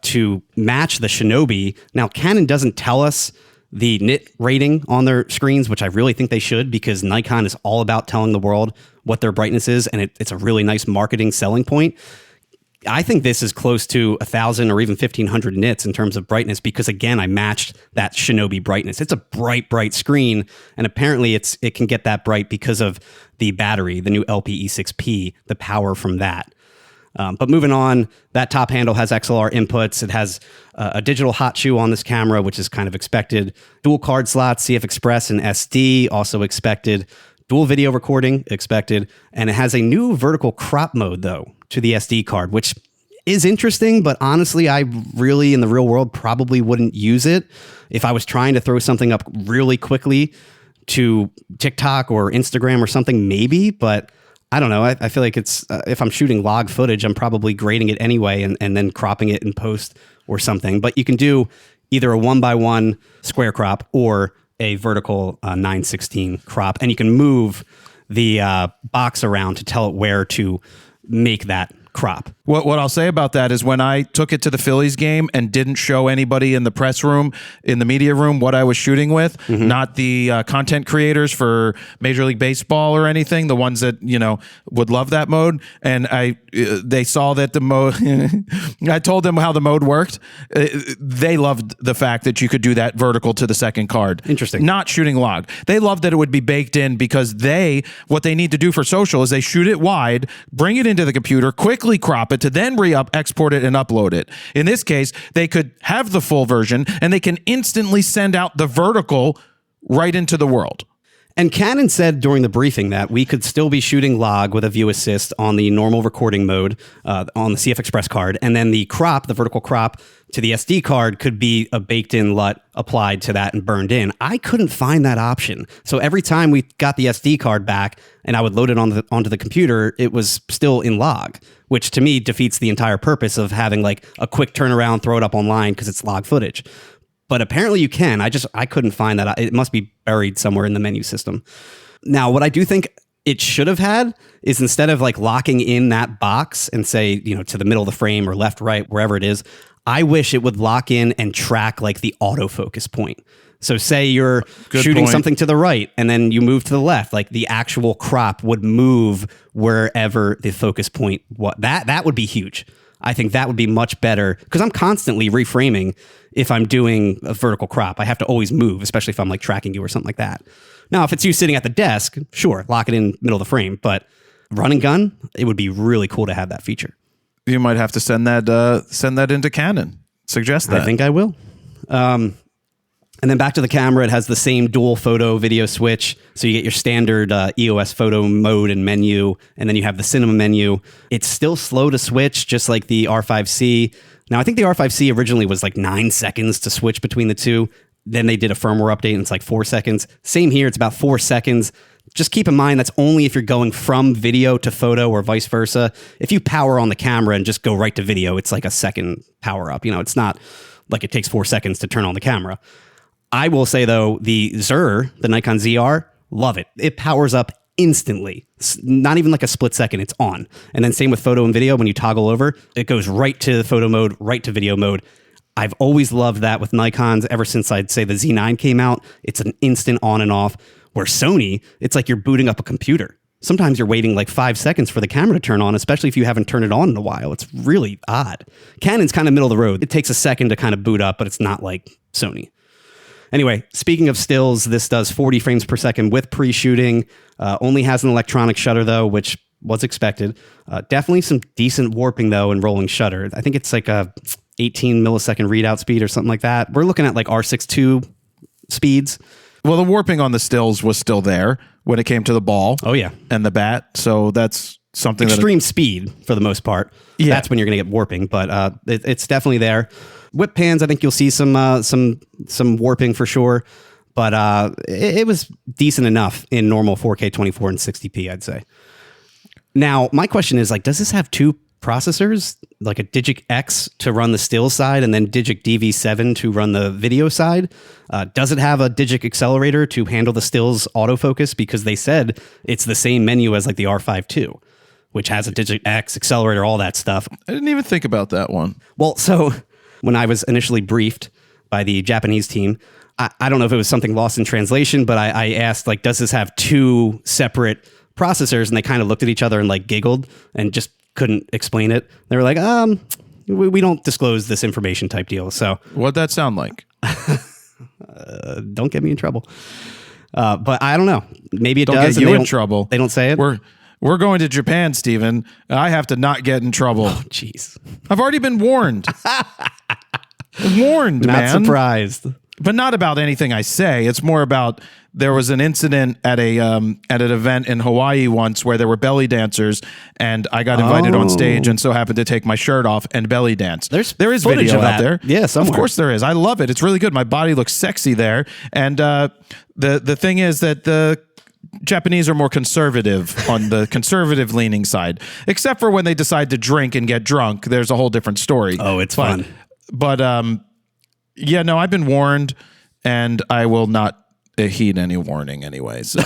Speaker 3: to match the Shinobi. Now, Canon doesn't tell us the nit rating on their screens, which I really think they should, because Nikon is all about telling the world what their brightness is, and it's a really nice marketing selling point. I think this is close to 1,000 or even 1,500 nits in terms of brightness because, again, I matched that Shinobi brightness. It's a bright screen, and apparently it can get that bright because of the battery, the new LPE6P, the power from that. But moving on, that top handle has XLR inputs. It has a digital hot shoe on this camera, which is kind of expected. Dual card slots, CF Express and SD, also expected. Dual video recording, expected. And it has a new vertical crop mode, though, to the SD card, which is interesting, but honestly, I really, in the real world, probably wouldn't use it. If I was trying to throw something up really quickly to TikTok or Instagram or something, maybe, but I don't know. I feel like it's if I'm shooting log footage, I'm probably grading it anyway and then cropping it in post or something. But you can do either a 1x1 square crop or a vertical 9/16 crop, and you can move the box around to tell it where to make that crop.
Speaker 2: What I'll say about that is when I took it to the Phillies game and didn't show anybody in the press room, in the media room, what I was shooting with, not the content creators for Major League Baseball or anything, the ones that, would love that mode. And they saw that the mode, I told them how the mode worked. They loved the fact that you could do that vertical to the second card.
Speaker 3: Interesting.
Speaker 2: Not shooting log. They loved that it would be baked in because what they need to do for social is they shoot it wide, bring it into the computer, quickly crop it, to then export it and upload it. In this case, they could have the full version and they can instantly send out the vertical right into the world.
Speaker 3: And Canon said during the briefing that we could still be shooting log with a view assist on the normal recording mode on the CF Express card. And then the vertical crop to the SD card could be a baked in LUT applied to that and burned in. I couldn't find that option. So every time we got the SD card back and I would load it onto the computer, it was still in log, which to me defeats the entire purpose of having like a quick turnaround, throw it up online because it's log footage. But apparently you can. I couldn't find that. It must be buried somewhere in the menu system. Now, what I do think it should have had is instead of like locking in that box and say, to the middle of the frame or left, right, wherever it is, I wish it would lock in and track like the autofocus point. So say you're shooting something to the right and then you move to the left, like the actual crop would move wherever the focus point was. That would be huge. I think that would be much better because I'm constantly reframing if I'm doing a vertical crop. I have to always move, especially if I'm like tracking you or something like that. Now, if it's you sitting at the desk, sure, lock it in middle of the frame. But run and gun, it would be really cool to have that feature.
Speaker 2: You might have to send that into Canon. Suggest that.
Speaker 3: I think I will. And then back to the camera, it has the same dual photo video switch. So you get your standard EOS photo mode and menu, and then you have the cinema menu. It's still slow to switch, just like the R5C. Now, I think the R5C originally was like 9 seconds to switch between the two. Then they did a firmware update, and it's like 4 seconds. Same here, it's about 4 seconds. Just keep in mind that's only if you're going from video to photo or vice versa. If you power on the camera and just go right to video, it's like a second power up. It's not like it takes 4 seconds to turn on the camera. I will say, though, the ZR, the Nikon ZR, love it. It powers up instantly. It's not even like a split second. It's on. And then same with photo and video. When you toggle over, it goes right to photo mode, right to video mode. I've always loved that with Nikons ever since I'd say the Z9 came out. It's an instant on and off. Where Sony, it's like you're booting up a computer. Sometimes you're waiting like 5 seconds for the camera to turn on, especially if you haven't turned it on in a while. It's really odd. Canon's kind of middle of the road. It takes a second to kind of boot up, but it's not like Sony. Anyway, speaking of stills, this does 40 frames per second with pre-shooting. Only has an electronic shutter, though, which was expected. Definitely some decent warping, though, and rolling shutter. I think it's like a 18 millisecond readout speed or something like that. We're looking at like R6.2 speeds.
Speaker 2: Well, the warping on the stills was still there when it came to the ball.
Speaker 3: Oh, yeah.
Speaker 2: And the bat. So that's something
Speaker 3: extreme speed for the most part. Yeah. That's when you're going to get warping, but it's definitely there. Whip pans, I think you'll see some warping for sure, but it was decent enough in normal 4K 24 and 60p, I'd say. Now, my question is, like, does this have two processors, like a Digic X to run the still side and then Digic DV7 to run the video side? Does it have a Digic accelerator to handle the stills autofocus? Because they said it's the same menu as like the R5 II, which has a Digic X accelerator, all that stuff.
Speaker 2: I didn't even think about that one.
Speaker 3: Well, so when I was initially briefed by the Japanese team, I don't know if it was something lost in translation, but I asked, like, does this have two separate processors? And they kind of looked at each other and like giggled and just couldn't explain it. They were like, we don't disclose this information type deal. So
Speaker 2: What'd that sound like?
Speaker 3: don't get me in trouble. But I don't know. Maybe it
Speaker 2: Don't
Speaker 3: does.
Speaker 2: get you in trouble.
Speaker 3: They don't say it.
Speaker 2: We're going to Japan, Steven. I have to not get in trouble.
Speaker 3: Oh, jeez.
Speaker 2: I've already been warned. Warned,
Speaker 3: Not
Speaker 2: man.
Speaker 3: surprised.
Speaker 2: But not about anything I say. It's more about there was an incident at an event in Hawaii once where there were belly dancers, and I got invited on stage and so happened to take my shirt off and belly dance. There is
Speaker 3: footage
Speaker 2: video
Speaker 3: of
Speaker 2: out
Speaker 3: that.
Speaker 2: there.
Speaker 3: Yeah, somewhere.
Speaker 2: Of course there is. I love it. It's really good. My body looks sexy there. And the thing is that the Japanese are more conservative on the conservative leaning side, except for when they decide to drink and get drunk. There's a whole different story.
Speaker 3: Oh, it's fun.
Speaker 2: But yeah, no, I've been warned, and I will not heed any warning anyway. So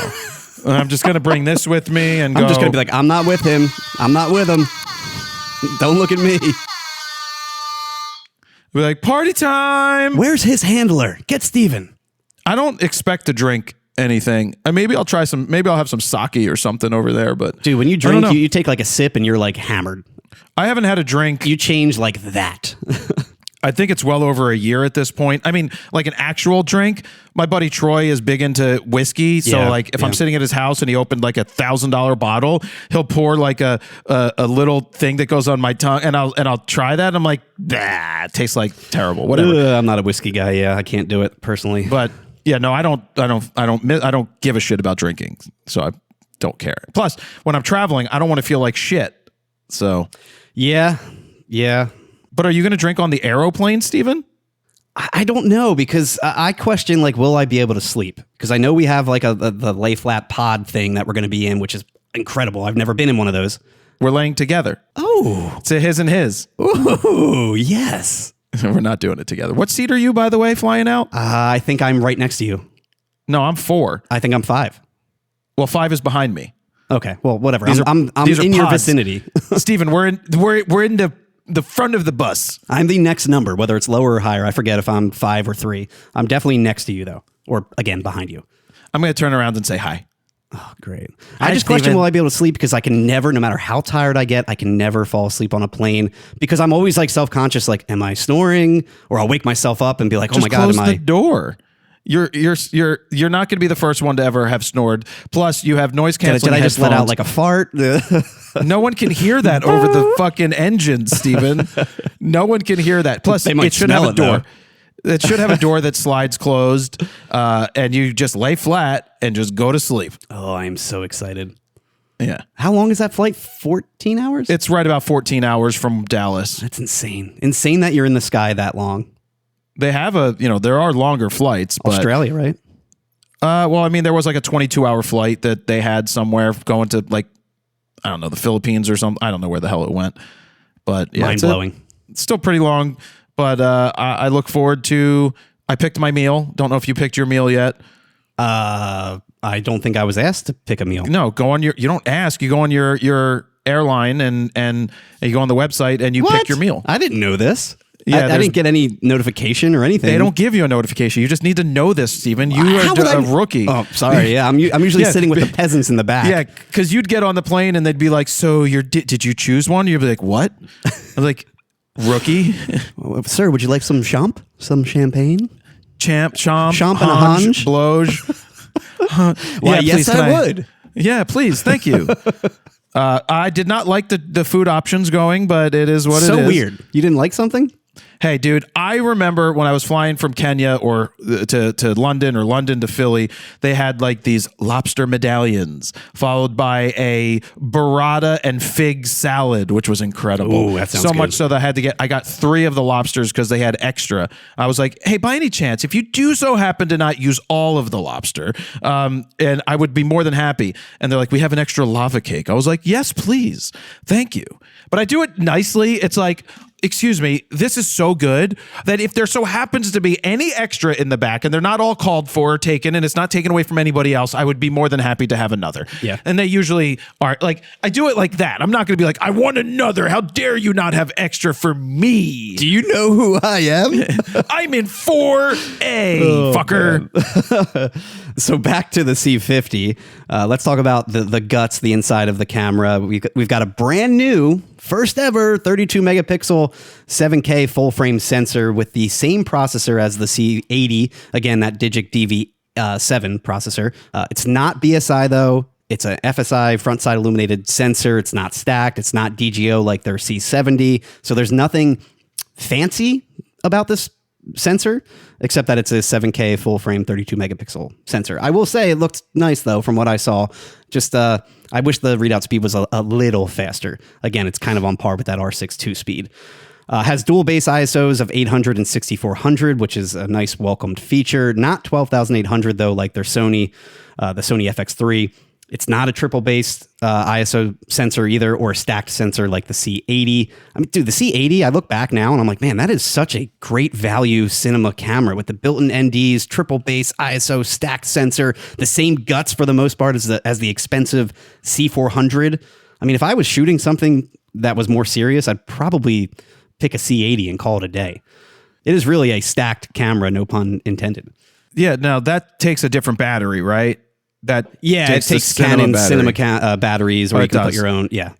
Speaker 2: I'm just going to bring this with me and
Speaker 3: I'm
Speaker 2: go.
Speaker 3: just going to be like, I'm not with him. I'm not with him. Don't look at me.
Speaker 2: Be like, party time.
Speaker 3: Where's his handler? Get Steven.
Speaker 2: I don't expect to drink anything. Maybe I'll try some. Maybe I'll have some sake or something over there. But
Speaker 3: Dude, when you drink, you take like a sip and you're like hammered.
Speaker 2: I haven't had a drink.
Speaker 3: You change like that.
Speaker 2: I think it's well over a year at this point. I mean, like an actual drink. My buddy Troy is big into whiskey, so like if I'm sitting at his house and he opened like $1,000 bottle, he'll pour like a little thing that goes on my tongue, and I'll try that. And I'm like, bah, it tastes like terrible. Whatever.
Speaker 3: I'm not a whiskey guy. Yeah, I can't do it personally.
Speaker 2: But yeah, no, I don't give a shit about drinking, so I don't care. Plus, when I'm traveling, I don't want to feel like shit. So
Speaker 3: yeah.
Speaker 2: But are you going to drink on the aeroplane, Steven?
Speaker 3: I don't know, because I question, like, will I be able to sleep? Because I know we have like the lay flat pod thing that we're going to be in, which is incredible. I've never been in one of those.
Speaker 2: We're laying together.
Speaker 3: Oh.
Speaker 2: It's a his and his.
Speaker 3: Ooh, yes.
Speaker 2: We're not doing it together. What seat are you, by the way, flying out?
Speaker 3: I think I'm right next to you.
Speaker 2: No, I'm 4.
Speaker 3: I think I'm 5.
Speaker 2: Well, 5 is behind me.
Speaker 3: Okay, well, whatever.
Speaker 2: These
Speaker 3: I'm
Speaker 2: are
Speaker 3: in your
Speaker 2: pods.
Speaker 3: vicinity.
Speaker 2: Steven, we're in the front of the bus.
Speaker 3: I'm the next number, whether it's lower or higher. I forget if I'm 5 or 3. I'm definitely next to you, though. Or, again, behind you.
Speaker 2: I'm going to turn around and say hi.
Speaker 3: Oh, great.
Speaker 2: Hi,
Speaker 3: I just
Speaker 2: Steven.
Speaker 3: question, will I be able to sleep? Because I can never, no matter how tired I get, I can never fall asleep on a plane. Because I'm always like self-conscious, like, am I snoring? Or I'll wake myself up and be like, oh
Speaker 2: Just
Speaker 3: my God,
Speaker 2: close
Speaker 3: am
Speaker 2: the
Speaker 3: I...
Speaker 2: door. You're not going to be the first one to ever have snored. Plus, you have noise
Speaker 3: Did
Speaker 2: canceling.
Speaker 3: I just let out like a fart?
Speaker 2: No one can hear that over the fucking engine, Steven. No one can hear that. Plus,
Speaker 3: They might
Speaker 2: it should have
Speaker 3: smell
Speaker 2: a
Speaker 3: it,
Speaker 2: door. It should have a door that slides closed, and you just lay flat and just go to sleep.
Speaker 3: Oh, I am so excited.
Speaker 2: Yeah.
Speaker 3: How long is that flight? 14 hours?
Speaker 2: It's right about 14 hours from Dallas.
Speaker 3: That's insane. Insane that you're in the sky that long.
Speaker 2: They have there are longer flights. But,
Speaker 3: Australia, right?
Speaker 2: well, I mean, there was like a 22-hour flight that they had somewhere going to like, I don't know, the Philippines or something. I don't know where the hell it went. But yeah,
Speaker 3: Mind-blowing.
Speaker 2: It's still pretty long. But I look forward to, I picked my meal. Don't know if you picked your meal yet.
Speaker 3: I don't think I was asked to pick a meal.
Speaker 2: No, you don't ask. You go on your airline and you go on the website and you pick your meal.
Speaker 3: I didn't know this.
Speaker 2: Yeah,
Speaker 3: I didn't get any notification or anything.
Speaker 2: They don't give you a notification. You just need to know this, Steven. You
Speaker 3: How would
Speaker 2: are a rookie.
Speaker 3: Oh, sorry. Yeah, I'm usually
Speaker 2: Yeah.
Speaker 3: sitting with the peasants in the back.
Speaker 2: Yeah, because you'd get on the plane and they'd be like, "So did you choose one?" You'd be like, "What?" I'm like, "Rookie,
Speaker 3: Sir, would you like some champ? Some champagne?
Speaker 2: champ,
Speaker 3: Champ and a
Speaker 2: hange,
Speaker 3: hange?
Speaker 2: bloge."
Speaker 3: Why,
Speaker 2: Yeah,
Speaker 3: yes,
Speaker 2: please, can
Speaker 3: I would.
Speaker 2: Yeah, please, thank you. I did not like the food options going, but it is what it is.
Speaker 3: So weird. You didn't like something?
Speaker 2: Hey, dude, I remember when I was flying from Kenya or to London or London to Philly, they had like these lobster medallions followed by a burrata and fig salad, which was incredible.
Speaker 3: Ooh, that sounds
Speaker 2: so much
Speaker 3: good.
Speaker 2: so that I got 3 of the lobsters because they had extra. I was like, hey, by any chance, if you do so happen to not use all of the lobster, and I would be more than happy. And they're like, we have an extra lava cake. I was like, yes, please. Thank you. But I do it nicely. It's like, excuse me, this is so good that if there so happens to be any extra in the back and they're not all called for or taken and it's not taken away from anybody else, I would be more than happy to have another.
Speaker 3: Yeah.
Speaker 2: And they usually are like, I do it like that. I'm not going to be like, I want another. How dare you not have extra for me?
Speaker 3: Do you know who I am?
Speaker 2: I'm in 4A, fucker.
Speaker 3: So back to the C50. Let's talk about the guts, the inside of the camera. We've got a brand new first ever 32 megapixel 7K full frame sensor with the same processor as the C80. Again, that Digic DV7 processor. It's not BSI though. It's a FSI front side illuminated sensor. It's not stacked. It's not DGO like their C70. So there's nothing fancy about this sensor, except that it's a 7K full frame 32 megapixel sensor. I will say it looked nice though from what I saw. Just I wish the readout speed was a little faster. Again, it's kind of on par with that R6 II speed. Has dual base ISOs of 800 and 6400, which is a nice welcomed feature. Not 12,800 though, like their Sony, the Sony FX3. It's not a triple base ISO sensor either, or a stacked sensor like the C80. I mean, dude, the C80, I look back now and I'm like, man, that is such a great value cinema camera with the built-in NDs, triple base ISO stacked sensor, the same guts for the most part as the expensive C400. I mean, if I was shooting something that was more serious, I'd probably pick a C80 and call it a day. It is really a stacked camera, no pun intended.
Speaker 2: Yeah, now that takes a different battery, right?
Speaker 3: It takes Canon cinema batteries, or you can put your own. Yeah,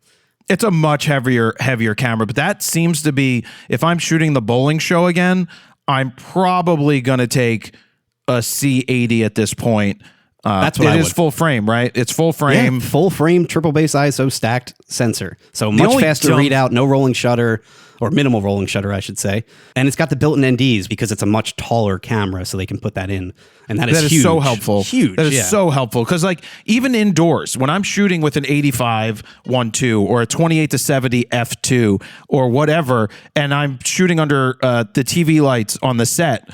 Speaker 2: it's a much heavier camera, but that seems to be, if I'm shooting the bowling show again, I'm probably gonna take a C80 at this point.
Speaker 3: That's what
Speaker 2: it is full frame, right? It's full frame,
Speaker 3: full frame, triple base ISO stacked sensor. So much faster readout, no rolling shutter, or minimal rolling shutter, I should say. And it's got the built-in NDs because it's a much taller camera, so they can put that in. And that is huge.
Speaker 2: So helpful.
Speaker 3: Huge.
Speaker 2: That is so helpful. Because like even indoors, when I'm shooting with an 85 1.2 or a 28 to 70 f2 or whatever, and I'm shooting under the TV lights on the set,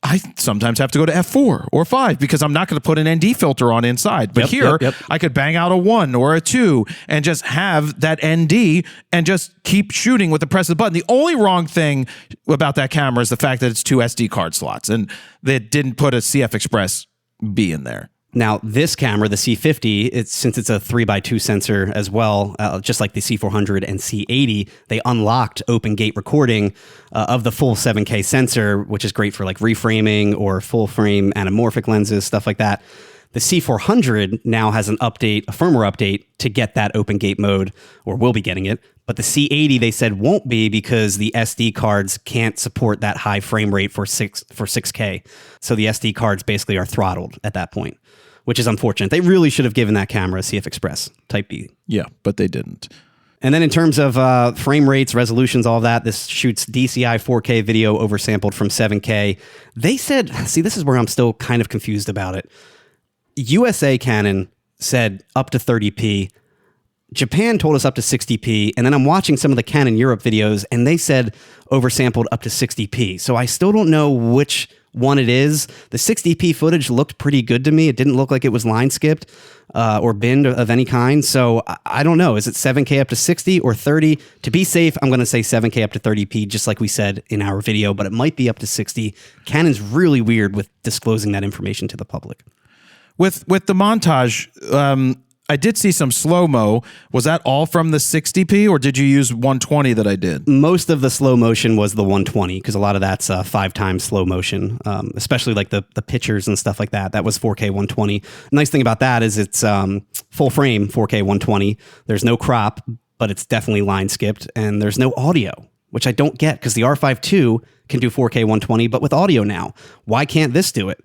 Speaker 2: I sometimes have to go to f4 or 5 because I'm not going to put an ND filter on inside. But here, I could bang out a 1 or a 2 and just have that ND and just keep shooting with the press of the button. The only wrong thing about that camera is the fact that it's 2 SD card slots, and they didn't put a CF Express B in there.
Speaker 3: Now, this camera, the C50, since it's a 3x2 sensor as well, just like the C400 and C80, they unlocked open gate recording of the full 7K sensor, which is great for like reframing or full frame anamorphic lenses, stuff like that. The C400 now has an update, a firmware update to get that open gate mode, or will be getting it. But the C80, they said, won't be because the SD cards can't support that high frame rate for 6K. So the SD cards basically are throttled at that point, which is unfortunate. They really should have given that camera a CF Express Type B.
Speaker 2: Yeah, but they didn't.
Speaker 3: And then in terms of frame rates, resolutions, all that, this shoots DCI 4K video oversampled from 7K. They said, see, this is where I'm still kind of confused about it. USA Canon said up to 30p. Japan told us up to 60p. And then I'm watching some of the Canon Europe videos, and they said oversampled up to 60p. So I still don't know which one it is. The 60p footage looked pretty good to me. It didn't look like it was line skipped or binned of any kind. So I don't know. Is it 7K up to 60 or 30? To be safe, I'm going to say 7K up to 30p, just like we said in our video, but it might be up to 60. Canon's really weird with disclosing that information to the public.
Speaker 2: With the montage, I did see some slow-mo. Was that all from the 60p, or did you use 120 that I did?
Speaker 3: Most of the slow motion was the 120, because a lot of that's 5 times slow motion, especially like the pictures and stuff like that. That was 4K 120. Nice thing about that is it's full frame 4K 120. There's no crop, but it's definitely line skipped, and there's no audio, which I don't get, because the R5 II can do 4K 120, but with audio now. Why can't this do it?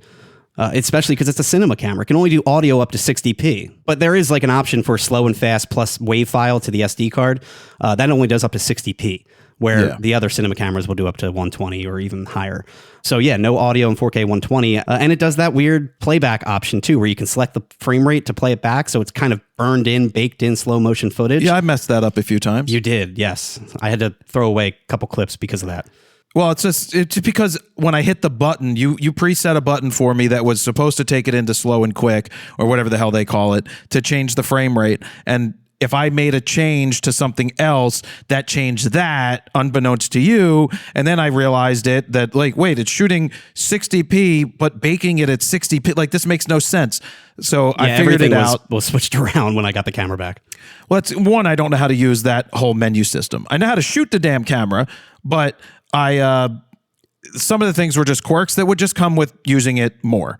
Speaker 3: Especially because it's a cinema camera. It can only do audio up to 60p. But there is like an option for slow and fast plus WAV file to the SD card. That only does up to 60p, where the other cinema cameras will do up to 120 or even higher. So yeah, no audio in 4K 120. And it does that weird playback option too, where you can select the frame rate to play it back. So it's kind of burned in, baked in slow motion footage.
Speaker 2: Yeah, I messed that up a few times.
Speaker 3: You did, yes. I had to throw away a couple clips because of that.
Speaker 2: Well, it's because when I hit the button, you preset a button for me that was supposed to take it into slow and quick, or whatever the hell they call it, to change the frame rate. And if I made a change to something else, that changed that, unbeknownst to you. And then I realized that like, wait, it's shooting 60p, but baking it at 60p. Like, this makes no sense. So I figured it out.
Speaker 3: Was switched around when I got the camera back.
Speaker 2: Well, it's one, I don't know how to use that whole menu system. I know how to shoot the damn camera, but some of the things were just quirks that would just come with using it more.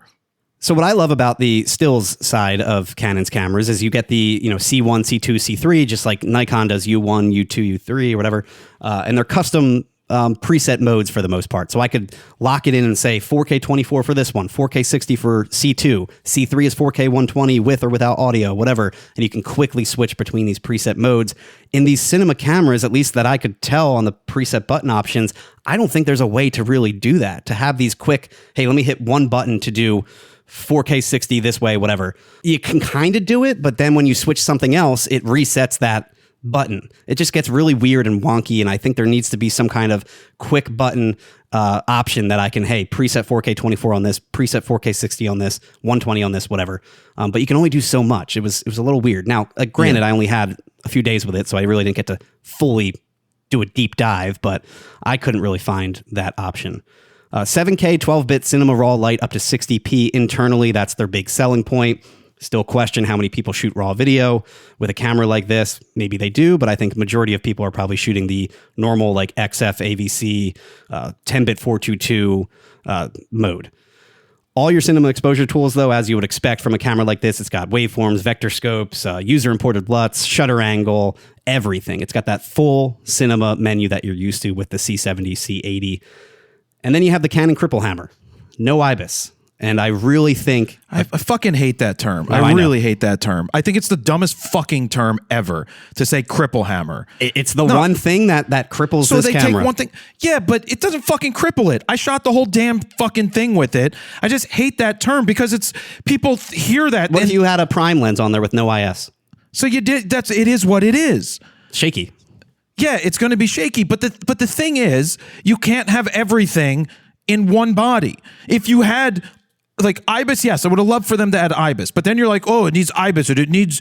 Speaker 3: So what I love about the stills side of Canon's cameras is you get the, C1, C2, C3, just like Nikon does U1, U2, U3 or whatever. And they're custom preset modes for the most part. So I could lock it in and say 4K 24 for this one, 4K 60 for C2, C3 is 4K 120 with or without audio, whatever. And you can quickly switch between these preset modes. In these cinema cameras, at least that I could tell on the preset button options, I don't think there's a way to really do that, to have these quick, hey, let me hit one button to do 4K 60 this way, whatever. You can kind of do it, but then when you switch something else, it resets that button. It just gets really weird and wonky, and I think there needs to be some kind of quick button option that I can, hey, preset 4K 24 on this, preset 4K 60 on this, 120 on this, whatever. But you can only do so much. It was a little weird. Now, granted, I only had a few days with it, so I really didn't get to fully do a deep dive, but I couldn't really find that option. 7K 12-bit cinema raw light up to 60p internally. That's their big selling point. Still question how many people shoot raw video with a camera like this. Maybe they do, but I think majority of people are probably shooting the normal like XF AVC 10-bit 422 mode. All your cinema exposure tools, though, as you would expect from a camera like this, it's got waveforms, vector scopes, user-imported LUTs, shutter angle, everything. It's got that full cinema menu that you're used to with the C70, C80. And then you have the Canon cripple hammer. No IBIS. And I really think...
Speaker 2: I fucking hate that term.
Speaker 3: No,
Speaker 2: I really hate that term. I think it's the dumbest fucking term ever to say cripple hammer.
Speaker 3: It's the one thing that cripples this camera. So they take
Speaker 2: one thing... Yeah, but it doesn't fucking cripple it. I shot the whole damn fucking thing with it. I just hate that term because it's... People hear that...
Speaker 3: What if you had a prime lens on there with no IS?
Speaker 2: So you did... It is what it is.
Speaker 3: Shaky.
Speaker 2: Yeah, it's going to be shaky. But the thing is, you can't have everything in one body. If you had... Like IBIS, yes, I would have loved for them to add IBIS, but then you're like, oh, it needs IBIS, and it needs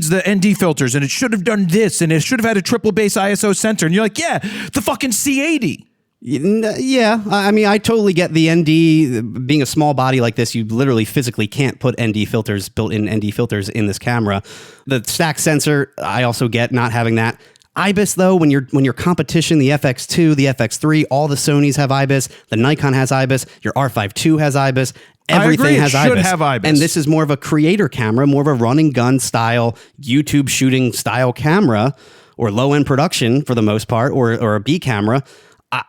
Speaker 2: the ND filters, and it should have done this, and it should have had a triple base ISO sensor, and you're like, yeah, the fucking C80.
Speaker 3: Yeah, I mean, I totally get the ND being a small body like this. You literally physically can't put ND filters, built-in ND filters in this camera. The stack sensor, I also get not having that. IBIS, though, when your competition, the FX2, the FX3, all the Sonys have IBIS. The Nikon has IBIS. Your R5 II has IBIS. Everything has IBIS.
Speaker 2: Should have IBIS.
Speaker 3: And this is more of a creator camera, more of a run and gun style, YouTube shooting style camera, or low-end production for the most part, or a B camera.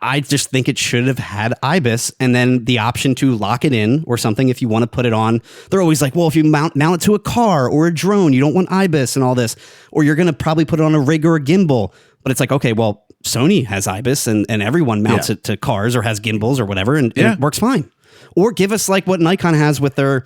Speaker 3: I just think it should have had IBIS and then the option to lock it in or something if you want to put it on. They're always like, well, if you mount it to a car or a drone, you don't want IBIS and all this, or you're going to probably put it on a rig or a gimbal. But it's like, okay, well, Sony has IBIS and everyone mounts it to cars or has gimbals or whatever, and it works fine. Or give us like what Nikon has with their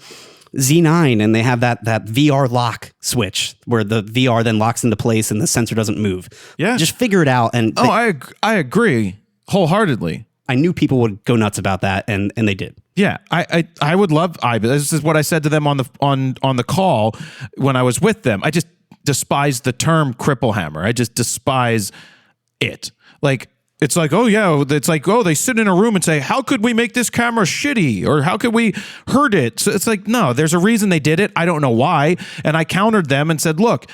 Speaker 3: Z9, and they have that VR lock switch where the VR then locks into place and the sensor doesn't move. Yeah. Just figure it out. And
Speaker 2: I agree. Wholeheartedly.
Speaker 3: I knew people would go nuts about that, and they did.
Speaker 2: Yeah, I would love IBIS. This is what I said to them on the call when I was with them. I just despise the term cripple hammer. I just despise it. Like, it's like, oh yeah, it's like, oh, they sit in a room and say, how could we make this camera shitty, or how could we hurt it? So it's like, no, there's a reason they did it. I don't know why. And I countered them and said, look,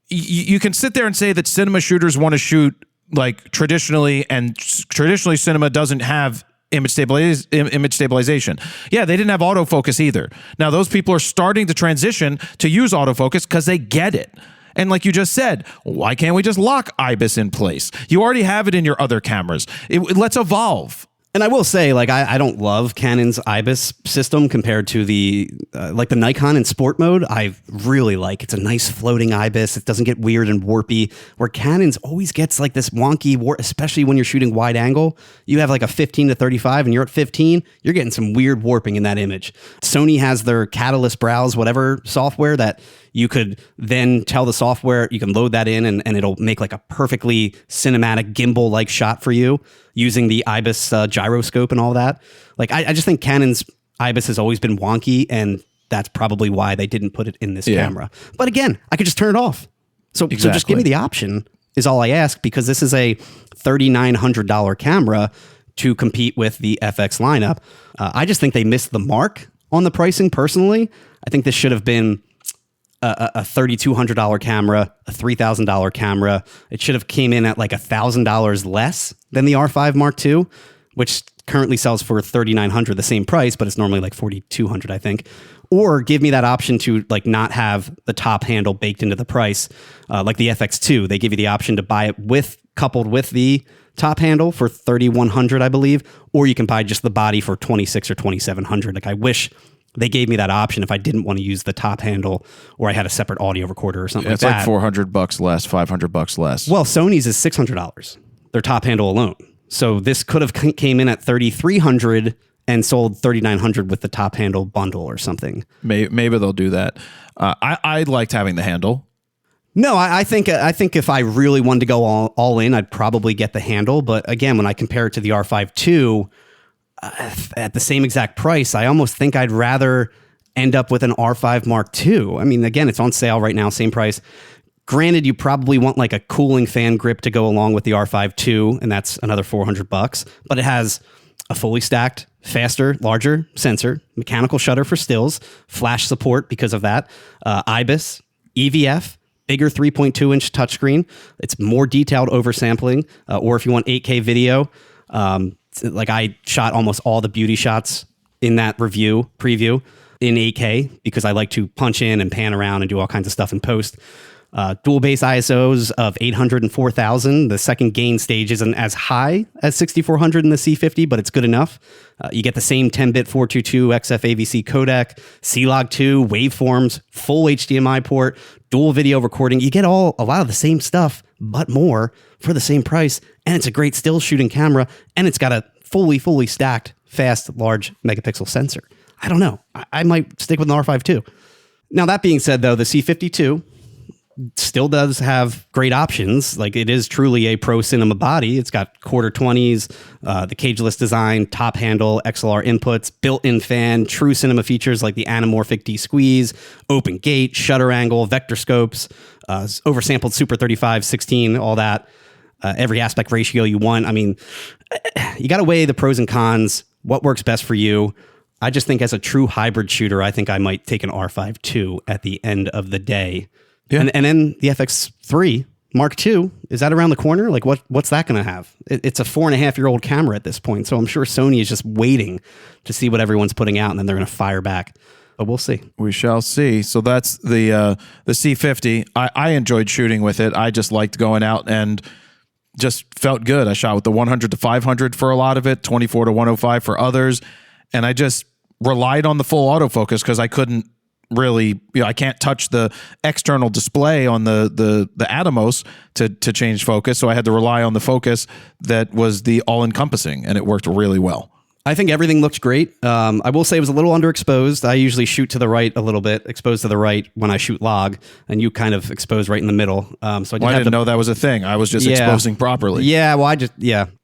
Speaker 2: you can sit there and say that cinema shooters want to shoot like traditionally, and traditionally cinema doesn't have image stabilization. Yeah, they didn't have autofocus either. Now those people are starting to transition to use autofocus because they get it. And like you just said, why can't we just lock IBIS in place? You already have it in your other cameras. Let's evolve.
Speaker 3: And I will say, like, I don't love Canon's IBIS system compared to the Nikon in sport mode. I really like it's a nice floating IBIS. It doesn't get weird and warpy, where Canon's always gets like this wonky warp, especially when you're shooting wide angle. You have like a 15 to 35 and you're at 15, you're getting some weird warping in that image. Sony has their Catalyst Browse, whatever software that you could then tell the software, you can load that in and it'll make like a perfectly cinematic gimbal-like shot for you using the IBIS gyroscope and all that. Like, I just think Canon's IBIS has always been wonky, and that's probably why they didn't put it in this camera. But again, I could just turn it off. So just give me the option is all I ask, because this is a $3,900 camera to compete with the FX lineup. I just think they missed the mark on the pricing personally. I think this should have been a $3,200 camera, a $3,000 camera. It should have came in at like $1,000 less than the R5 Mark II, which currently sells for $3,900, the same price, but it's normally like $4,200, I think. or give me that option to like not have the top handle baked into the price. Like the FX2, they give you the option to buy it coupled with the top handle for $3,100, I believe, or you can buy just the body for $2,600 or $2,700. Like I wish they gave me that option if I didn't want to use the top handle or I had a separate audio recorder or something like that.
Speaker 2: It's like $400 less, $500 less.
Speaker 3: Well, Sony's is $600, their top handle alone. So this could have came in at $3,300 and sold $3,900 with the top handle bundle or something.
Speaker 2: Maybe they'll do that. I liked having the handle.
Speaker 3: No, I think if I really wanted to go all in, I'd probably get the handle. But again, when I compare it to the R5 II, at the same exact price, I almost think I'd rather end up with an R5 Mark II. I mean, again, it's on sale right now, same price. Granted, you probably want like a cooling fan grip to go along with the R5 II, and that's another $400. But it has a fully stacked, faster, larger sensor, mechanical shutter for stills, flash support because of that, IBIS, EVF, bigger 3.2-inch touchscreen. It's more detailed oversampling, or if you want 8K video, like I shot almost all the beauty shots in that preview in 8K because I like to punch in and pan around and do all kinds of stuff in post. Dual base ISOs of 800 and 4000. The second gain stage isn't as high as 6400 in the C50, but it's good enough. You get the same 10-bit 422 XF AVC codec, C-Log2, waveforms, full HDMI port, dual video recording. You get a lot of the same stuff, but more for the same price. And it's a great still shooting camera. And it's got a fully stacked, fast, large megapixel sensor. I don't know. I might stick with an R5 II. Now, that being said, though, the C52 still does have great options. Like it is truly a pro cinema body. It's got quarter 20s, the cageless design, top handle, XLR inputs, built-in fan, true cinema features like the anamorphic D-squeeze, open gate, shutter angle, vector scopes, oversampled Super 35, 16, all that. Every aspect ratio you want. I mean, you got to weigh the pros and cons, what works best for you. I just think as a true hybrid shooter, I think I might take an R5 II at the end of the day. Yeah. And then the FX3 Mark II, is that around the corner? Like what's that going to have? It's a 4.5-year-old camera at this point. So I'm sure Sony is just waiting to see what everyone's putting out and then they're going to fire back. But we'll see.
Speaker 2: We shall see. So that's the C50. I enjoyed shooting with it. I just liked going out and just felt good. I shot with the 100 to 500 for a lot of it, 24 to 105 for others. And I just relied on the full autofocus because I couldn't really, I can't touch the external display on the Atomos to change focus. So I had to rely on the focus that was the all-encompassing, and it worked really well.
Speaker 3: I think everything looked great. I will say it was a little underexposed. I usually shoot to the right a little bit, exposed to the right when I shoot log, and you kind of expose right in the middle. So I
Speaker 2: didn't know that was a thing. I was just exposing properly.
Speaker 3: Yeah, well,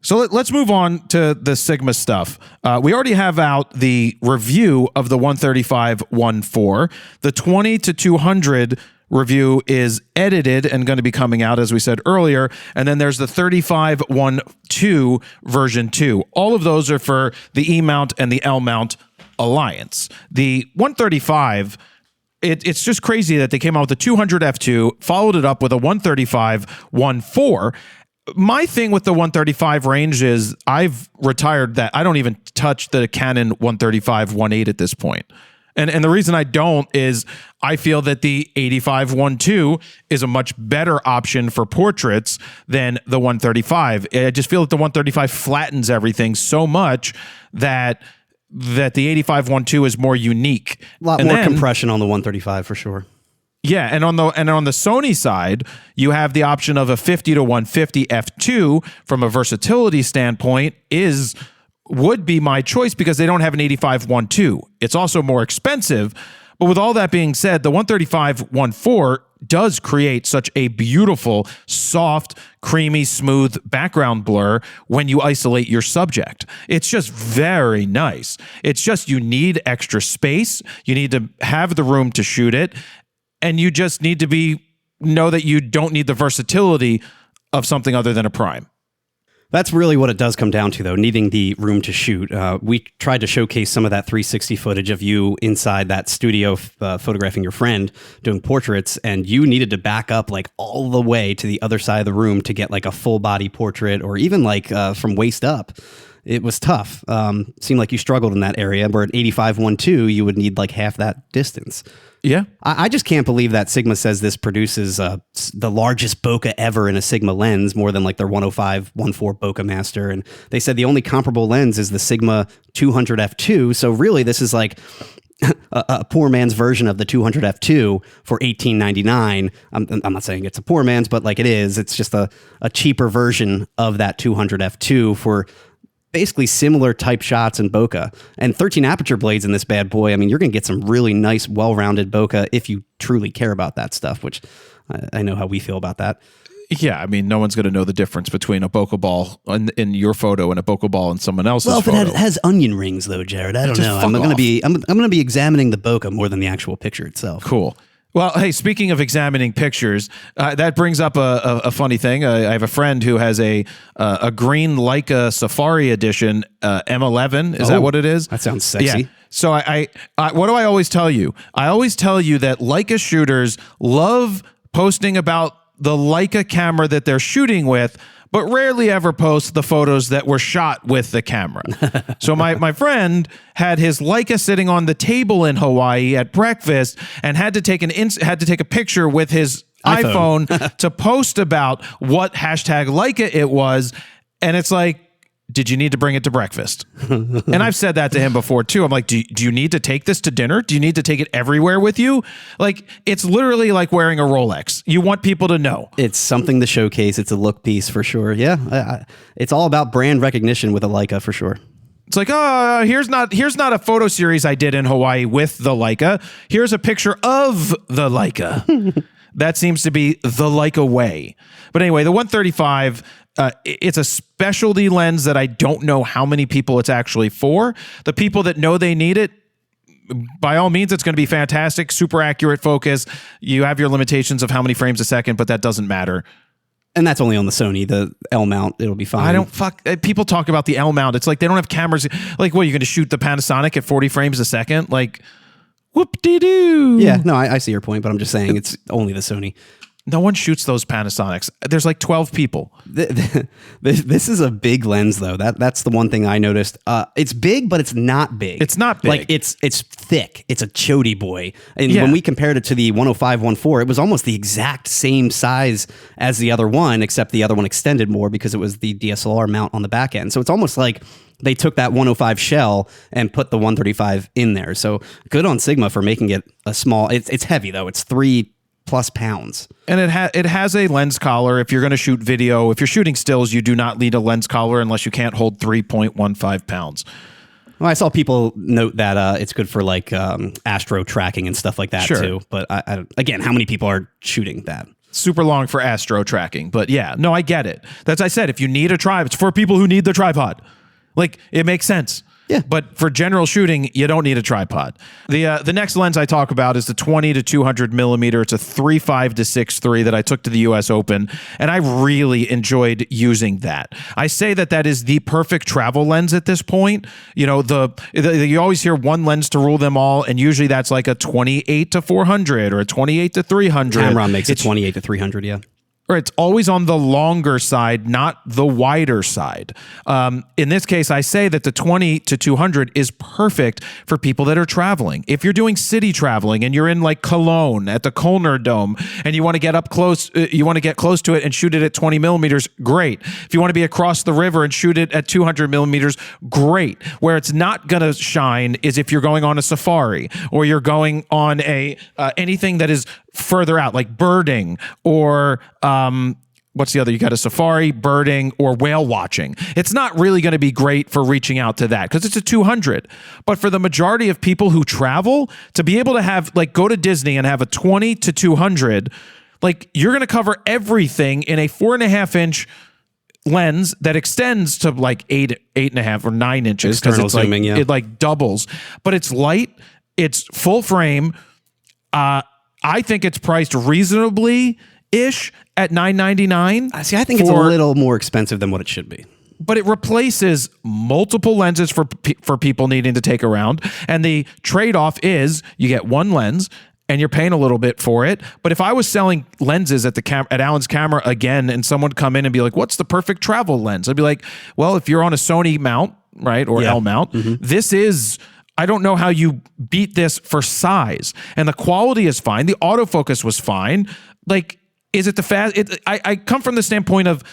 Speaker 2: So let's move on to the Sigma stuff. We already have out the review of the 135-1.4. The 20 to 200 review is edited and going to be coming out, as we said earlier. And then there's the 35-1.2 version 2. All of those are for the E-mount and the L-mount alliance. The 135, it's just crazy that they came out with the 200 f2, followed it up with a 135-1.4. My thing with the 135 range is I've retired that. I don't even touch the Canon 135-1.8 at this point. And the reason I don't is I feel that the 85-1.2 is a much better option for portraits than the 135. I just feel that the 135 flattens everything so much that the 85-1.2 is more unique.
Speaker 3: A lot more compression on the 135 for sure.
Speaker 2: Yeah, and on the Sony side, you have the option of a 50 to 150 f2 from a versatility standpoint would be my choice because they don't have an 85-1.2. It's also more expensive. But with all that being said, the 135-1.4 does create such a beautiful, soft, creamy, smooth background blur when you isolate your subject. It's just very nice. It's just you need extra space. You need to have the room to shoot it. And you just need to know that you don't need the versatility of something other than a prime.
Speaker 3: That's really what it does come down to, though, needing the room to shoot. We tried to showcase some of that 360 footage of you inside that studio photographing your friend doing portraits, and you needed to back up like all the way to the other side of the room to get like a full body portrait or even like from waist up. it was tough. Seemed like you struggled in that area. Where at 85-1.2, you would need like half that distance.
Speaker 2: Yeah.
Speaker 3: I just can't believe that Sigma says this produces the largest bokeh ever in a Sigma lens, more than like their 105-1.4 bokeh master. And they said the only comparable lens is the Sigma 200 f2. So really, this is like a poor man's version of the 200 f2 for $18.99. I'm not saying it's a poor man's, but like it is. It's just a cheaper version of that 200 f2 for basically similar type shots in bokeh. And 13 aperture blades in this bad boy. I mean, you're going to get some really nice, well-rounded bokeh if you truly care about that stuff, which I know how we feel about that.
Speaker 2: Yeah, I mean, no one's going to know the difference between a bokeh ball in your photo and a bokeh ball in someone else's photo.
Speaker 3: Well, if it has onion rings, though, Jared, I don't know. I'm going to be examining the bokeh more than the actual picture itself.
Speaker 2: Cool. Well, hey, speaking of examining pictures, that brings up a funny thing. I have a friend who has a green Leica Safari Edition M11. Is that what it is?
Speaker 3: That sounds sexy.
Speaker 2: Yeah. So I what do I always tell you? I always tell you that Leica shooters love posting about the Leica camera that they're shooting with, but rarely ever post the photos that were shot with the camera. So my friend had his Leica sitting on the table in Hawaii at breakfast and had to take a picture with his iPhone to post about what hashtag Leica it was. And it's like, did you need to bring it to breakfast? And I've said that to him before too. I'm like, do you need to take this to dinner? Do you need to take it everywhere with you? Like, it's literally like wearing a Rolex. You want people to know.
Speaker 3: It's something to showcase. It's a look piece for sure. Yeah, it's all about brand recognition with a Leica for sure.
Speaker 2: It's like, here's not a photo series I did in Hawaii with the Leica. Here's a picture of the Leica. That seems to be the Leica way. But anyway, the 135, it's a specialty lens that I don't know how many people it's actually for. The people that know they need it, by all means, it's going to be fantastic, super accurate focus. You have your limitations of how many frames a second, but that doesn't matter.
Speaker 3: And that's only on the Sony, the L mount. It'll be fine.
Speaker 2: People talk about the L mount. It's like they don't have cameras. Like, what, you're going to shoot the Panasonic at 40 frames a second? Like, whoop-de-doo.
Speaker 3: Yeah, no, I see your point, but I'm just saying it's only the Sony.
Speaker 2: No one shoots those Panasonics. There's like 12 people.
Speaker 3: This is a big lens, though. That's the one thing I noticed. It's big, but it's not big.
Speaker 2: It's not big.
Speaker 3: Like, it's thick. It's a chody boy. And when we compared it to the 105-1.4, it was almost the exact same size as the other one, except the other one extended more because it was the DSLR mount on the back end. So it's almost like they took that 105 shell and put the 135 in there. So good on Sigma for making it a small. It's heavy, though. It's 3+ pounds.
Speaker 2: And it has a lens collar. If you're going to shoot video, if you're shooting stills, you do not need a lens collar unless you can't hold 3.15 pounds.
Speaker 3: Well, I saw people note that it's good for like astro tracking and stuff like that too. But I again, how many people are shooting that?
Speaker 2: Super long for astro tracking. But yeah, no, I get it. That's, I said, if you need a tripod, it's for people who need the tripod. Like, it makes sense.
Speaker 3: Yeah.
Speaker 2: But for general shooting, you don't need a tripod. The next lens I talk about is the 20 to 200 millimeter. It's a 3.5 to 6.3 that I took to the US Open, and I really enjoyed using that. I say that is the perfect travel lens at this point. You know, you always hear one lens to rule them all, and usually that's like a 28 to 400 or a 28 to 300.
Speaker 3: Tamron makes it 28 to 300, yeah.
Speaker 2: Or it's always on the longer side, not the wider side. In this case, I say that the 20 to 200 is perfect for people that are traveling. If you're doing city traveling and you're in like Cologne at the Kölner Dome and you want to get up close, you want to get close to it and shoot it at 20 millimeters, great. If you want to be across the river and shoot it at 200 millimeters, great. Where it's not going to shine is if you're going on a safari or you're going on anything that is further out, like birding or what's the other? You got a safari, birding, or whale watching. It's not really going to be great for reaching out to that because it's a 200. But for the majority of people who travel, to be able to have, like, go to Disney and have a 20 to 200, like, you're going to cover everything in a 4.5-inch lens that extends to like 8.5 or 9 inches because it's zooming, like, it like doubles. But it's light, it's full frame. I think it's priced reasonably-ish at $999.
Speaker 3: See, I think it's a little more expensive than what it should be.
Speaker 2: But it replaces multiple lenses for people needing to take around. And the trade-off is you get one lens and you're paying a little bit for it. But if I was selling lenses at at Alan's Camera again, and someone come in and be like, "What's the perfect travel lens?" I'd be like, "Well, if you're on a Sony mount, right, or L mount, this is." I don't know how you beat this for size, and the quality is fine. The autofocus was fine. Like, is it the fast? I come from the standpoint of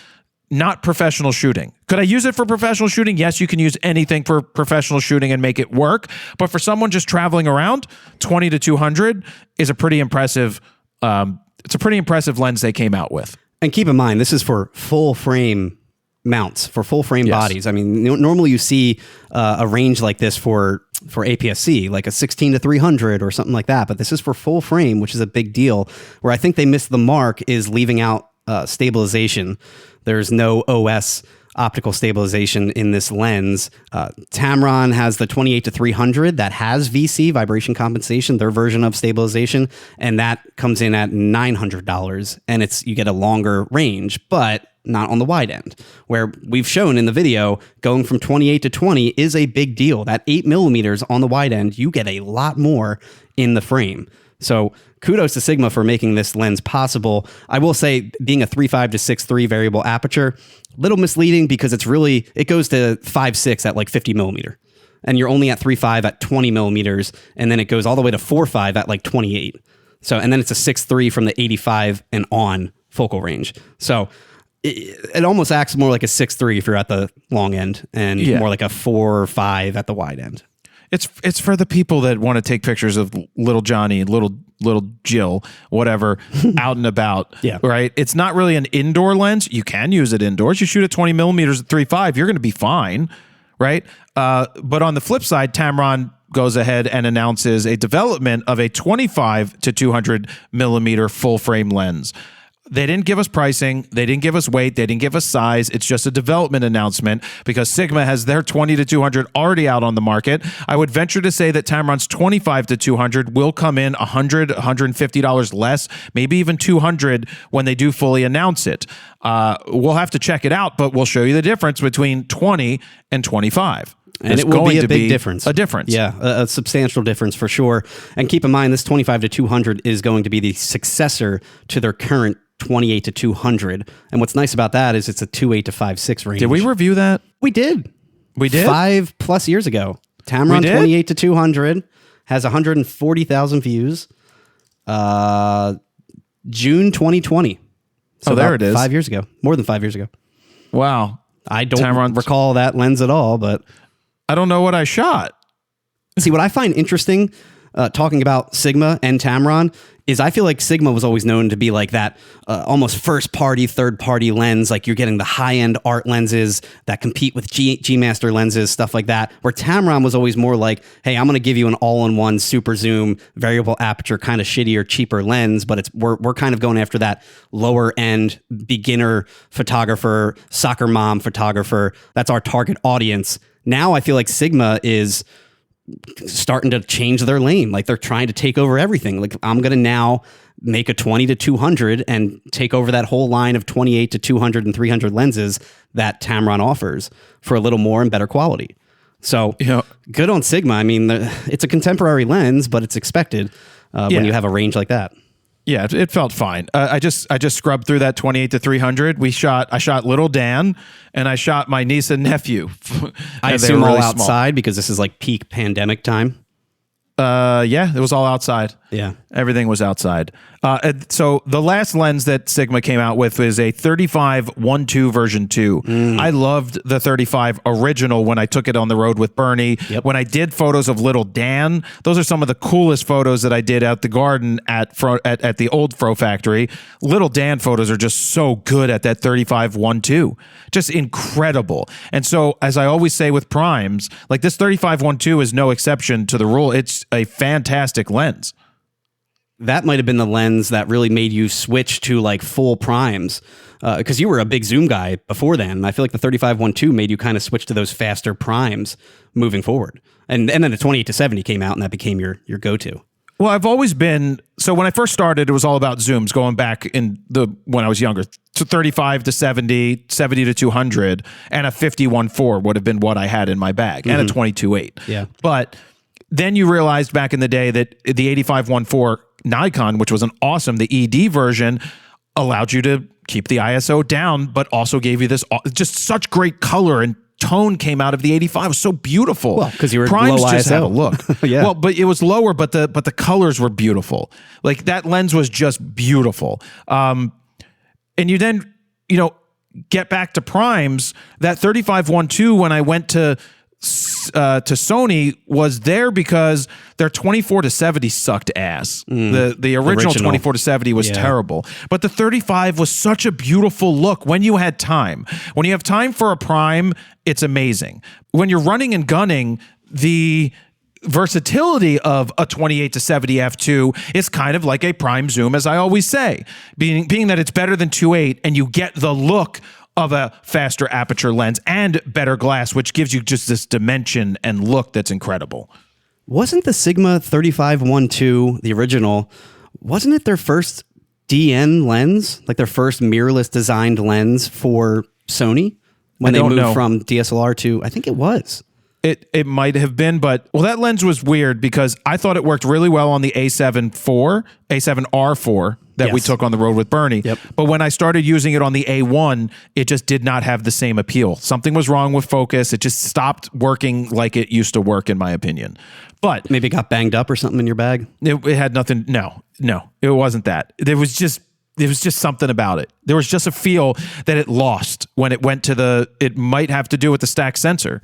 Speaker 2: not professional shooting. Could I use it for professional shooting? Yes, you can use anything for professional shooting and make it work. But for someone just traveling around, 20 to 200 is a pretty impressive. It's a pretty impressive lens they came out with.
Speaker 3: And keep in mind, this is for full frame mounts, for full frame bodies. I mean, normally you see a range like this for APS-C, like a 16 to 300 or something like that. But this is for full frame, which is a big deal. Where I think they missed the mark is leaving out stabilization. There's no OS optical stabilization in this lens. Tamron has the 28 to 300 that has VC, vibration compensation, their version of stabilization, and that comes in at $900, and you get a longer range, but not on the wide end, where we've shown in the video going from 28 to 20 is a big deal. That 8 millimeters on the wide end, you get a lot more in the frame. So kudos to Sigma for making this lens possible. I will say, being a 3.5 to 6.3 variable aperture, little misleading because it goes to 5.6 at like 50 millimeter, and you're only at 3.5 at 20 millimeters, and then it goes all the way to 4.5 at like 28. So, and then it's a 6.3 from the 85 and on focal range. So it almost acts more like a 6.3 if you're at the long end, and more like a 4 or 5 at the wide end.
Speaker 2: It's for the people that want to take pictures of little Johnny, little Jill, whatever, out and about. Right. It's not really an indoor lens. You can use it indoors. You shoot at 20 millimeters at 3.5, you're going to be fine. Right. But on the flip side, Tamron goes ahead and announces a development of a 25 to 200 millimeter full frame lens. They didn't give us pricing. They didn't give us weight. They didn't give us size. It's just a development announcement because Sigma has their 20 to 200 already out on the market. I would venture to say that Tamron's 25 to 200 will come in $100, $150 less, maybe even $200 when they do fully announce it. We'll have to check it out, but we'll show you the difference between 20 and 25.
Speaker 3: And it will be a big difference.
Speaker 2: A difference.
Speaker 3: Yeah, a substantial difference for sure. And keep in mind, this 25 to 200 is going to be the successor to their current 28 to 200. And what's nice about that is it's a 2.8 to 5.6 range.
Speaker 2: Did we review that?
Speaker 3: We did.
Speaker 2: We did?
Speaker 3: 5+ years ago. Tamron 28 to 200 has 140,000 views. June 2020. So
Speaker 2: there it is.
Speaker 3: 5 years ago. More than 5 years ago.
Speaker 2: Wow.
Speaker 3: I don't recall that lens at all, but
Speaker 2: I don't know what I shot.
Speaker 3: See, what I find interesting talking about Sigma and Tamron is I feel like Sigma was always known to be like that almost first party, third party lens. Like you're getting the high end art lenses that compete with G Master lenses, stuff like that. Where Tamron was always more like, hey, I'm going to give you an all in one super zoom, variable aperture, kind of shittier, cheaper lens. But we're kind of going after that lower end beginner photographer, soccer mom photographer. That's our target audience. Now I feel like Sigma is starting to change their lane. Like they're trying to take over everything. Like I'm going to now make a 20 to 200 and take over that whole line of 28 to 200 and 300 lenses that Tamron offers for a little more and better quality. So good on Sigma. I mean, it's a contemporary lens, but it's expected when you have a range like that.
Speaker 2: Yeah, it felt fine. I just scrubbed through that 28 to 300. I shot little Dan, and I shot my niece and nephew.
Speaker 3: I assume all outside because this is like peak pandemic time.
Speaker 2: Yeah, it was all outside.
Speaker 3: Yeah,
Speaker 2: everything was outside. So the last lens that Sigma came out with is a 35-1.2 version 2. I loved the 35 original when I took it on the road with Bernie. When I did photos of little Dan, those are some of the coolest photos that I did out the garden at the old Fro factory. Little Dan photos are just so good at that 35-1.2. Just incredible. And so, as I always say with primes, like this 35-1.2 is no exception to the rule. It's a fantastic lens.
Speaker 3: That might have been the lens that really made you switch to like full primes because you were a big zoom guy before then. I feel like the 35-1.2 made you kind of switch to those faster primes moving forward. And then the 28 to 70 came out and that became your go-to.
Speaker 2: Well, I've always been, so when I first started, it was all about zooms going back when I was younger. To 35 to 70, 70 to 200, and a 50-1.4 would have been what I had in my bag, and a 22.8.
Speaker 3: Yeah.
Speaker 2: But then you realized back in the day that the 85-1.4 Nikon, which was an awesome, the ED version allowed you to keep the ISO down, but also gave you this just such great color and tone came out of the 85. It was so beautiful.
Speaker 3: Well, because you were
Speaker 2: Primes
Speaker 3: low
Speaker 2: just
Speaker 3: ISO.
Speaker 2: have a look.
Speaker 3: Yeah.
Speaker 2: Well, but it was lower, but the colors were beautiful. Like that lens was just beautiful. And you then, get back to primes. That 35-1.2 when I went to Sony was there because their 24-70 sucked ass. The original 24-70 was terrible, but the 35 was such a beautiful look when you had time. When you have time for a prime, it's amazing. When you're running and gunning, the versatility of a 28-70 f2 is kind of like a prime zoom, as I always say, being that it's better than 2.8 and you get the look of a faster aperture lens and better glass, which gives you just this dimension and look that's incredible.
Speaker 3: Wasn't the Sigma 35-1.2, the original, wasn't it their first DN lens? Like their first mirrorless designed lens for Sony? When they moved from DSLR to, I think it was.
Speaker 2: It might have been, but that lens was weird because I thought it worked really well on the A7R4 that we took on the road with Bernie.
Speaker 3: Yep.
Speaker 2: But when I started using it on the A1, it just did not have the same appeal. Something was wrong with focus. It just stopped working like it used to work, in my opinion. But
Speaker 3: maybe it got banged up or something in your bag.
Speaker 2: It had nothing. No, it wasn't that. There was just something about it. There was just a feel that it lost when it went to it might have to do with the stack sensor.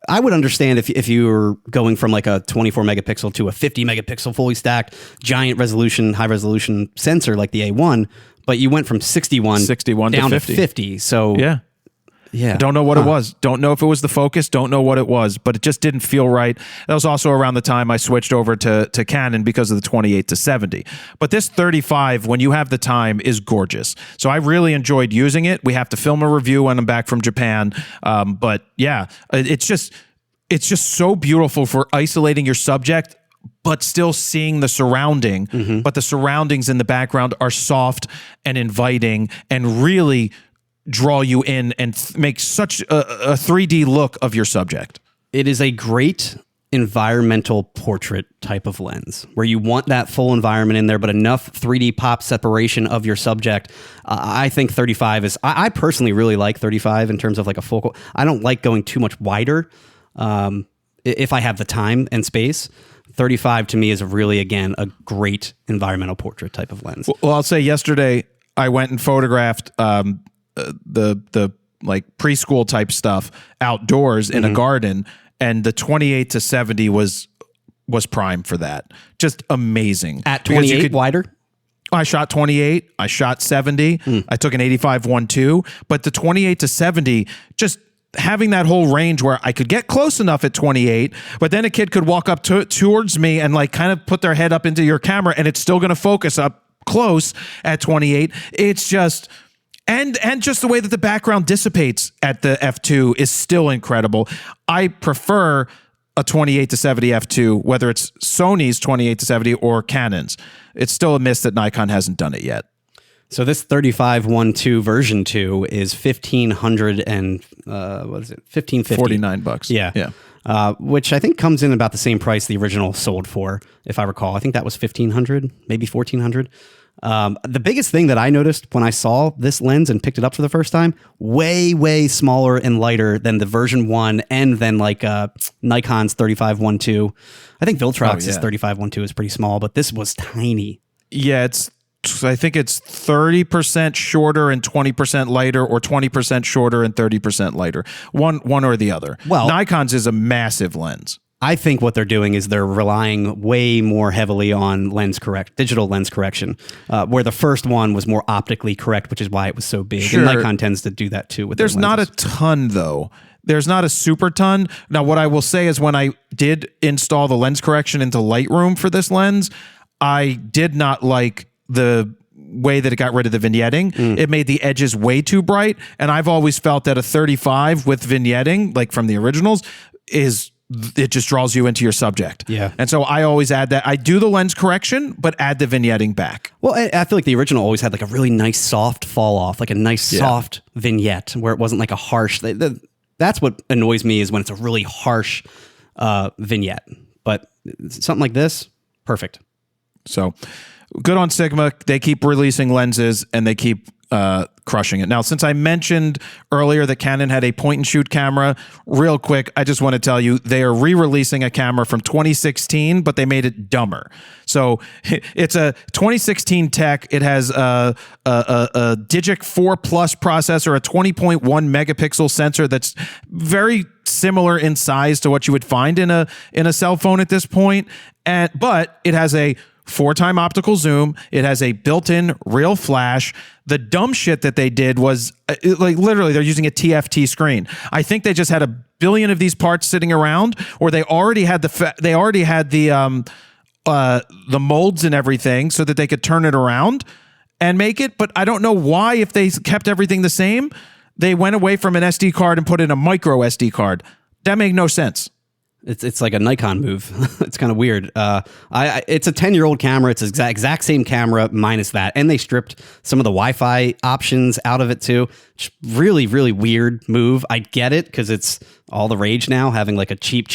Speaker 3: I would understand if you were going from like a 24 megapixel to a 50 megapixel fully stacked giant resolution, high resolution sensor like the A1, but you went from 61 down to 50. So yeah.
Speaker 2: Don't know what it was. Don't know if it was the focus. Don't know what it was, but it just didn't feel right. That was also around the time I switched over to Canon because of the 28-70. But this 35, when you have the time, is gorgeous. So I really enjoyed using it. We have to film a review when I'm back from Japan. But yeah, it's just so beautiful for isolating your subject, but still seeing the surrounding. Mm-hmm. But the surroundings in the background are soft and inviting and really draw you in and make such a 3D look of your subject.
Speaker 3: It is a great environmental portrait type of lens where you want that full environment in there, but enough 3D pop separation of your subject. I think 35 is, I personally really like 35 in terms of like a focal. I don't like going too much wider if I have the time and space. 35 to me is really, again, a great environmental portrait type of lens.
Speaker 2: Well, I'll say yesterday I went and photographed the like preschool type stuff outdoors in a garden, and the 28-70 was prime for that. Just amazing.
Speaker 3: At 28 wider?
Speaker 2: I shot 28, I shot 70, I took an 85-1.2, but the 28-70, just having that whole range where I could get close enough at 28, but then a kid could walk up towards me and like kind of put their head up into your camera and it's still going to focus up close at 28. It's just... And just the way that the background dissipates at the f2 is still incredible. I prefer a 28-70 f2, whether it's Sony's 28-70 or Canon's. It's still a miss that Nikon hasn't done it yet.
Speaker 3: So this 35-1.2 version 2 is $1,500 and what is it? $1,550.
Speaker 2: $49.
Speaker 3: Yeah. Which I think comes in about the same price the original sold for, if I recall. I think that was $1,500, maybe $1,400. The biggest thing that I noticed when I saw this lens and picked it up for the first time, way smaller and lighter than the version 1 and then like Nikon's 35-1.2. I think Viltrox's 35-1.2 is pretty small, but this was tiny.
Speaker 2: Yeah, I think it's 30% shorter and 20% lighter, or 20% shorter and 30% lighter. One or the other. Well, Nikon's is a massive lens.
Speaker 3: I think what they're doing is they're relying way more heavily on digital lens correction, where the first one was more optically correct, which is why it was so big. Sure. And Nikon tends to do that too.
Speaker 2: There's not a ton though. There's not a super ton. Now, what I will say is when I did install the lens correction into Lightroom for this lens, I did not like the way that it got rid of the vignetting. It made the edges way too bright. And I've always felt that a 35 with vignetting, like from the originals, it just draws you into your subject.
Speaker 3: Yeah.
Speaker 2: And so I always add that. I do the lens correction, but add the vignetting back.
Speaker 3: Well, I feel like the original always had like a really nice soft fall off, like a nice soft vignette where it wasn't like a harsh. That's what annoys me is when it's a really harsh vignette. But something like this, perfect.
Speaker 2: So good on Sigma. They keep releasing lenses and they keep crushing it. Now, since I mentioned earlier that Canon had a point and shoot camera, real quick, I just want to tell you they are re-releasing a camera from 2016, but they made it dumber. So it's a 2016 tech. It has a Digic 4 Plus processor, a 20.1 megapixel sensor that's very similar in size to what you would find in a cell phone at this point, but it has a 4-time optical zoom. It has a built-in real flash. The dumb shit that they did was like literally they're using a TFT screen. I think they just had a billion of these parts sitting around, or they already had the molds and everything so that they could turn it around and make it. But I don't know why, if they kept everything the same, they went away from an SD card and put in a micro SD card. That made no sense.
Speaker 3: It's like a Nikon move. It's kind of weird. It's a 10-year-old camera. It's exact same camera minus that, and they stripped some of the Wi-Fi options out of it too. Just really, really weird move. I get it because it's all the rage now, having like a cheap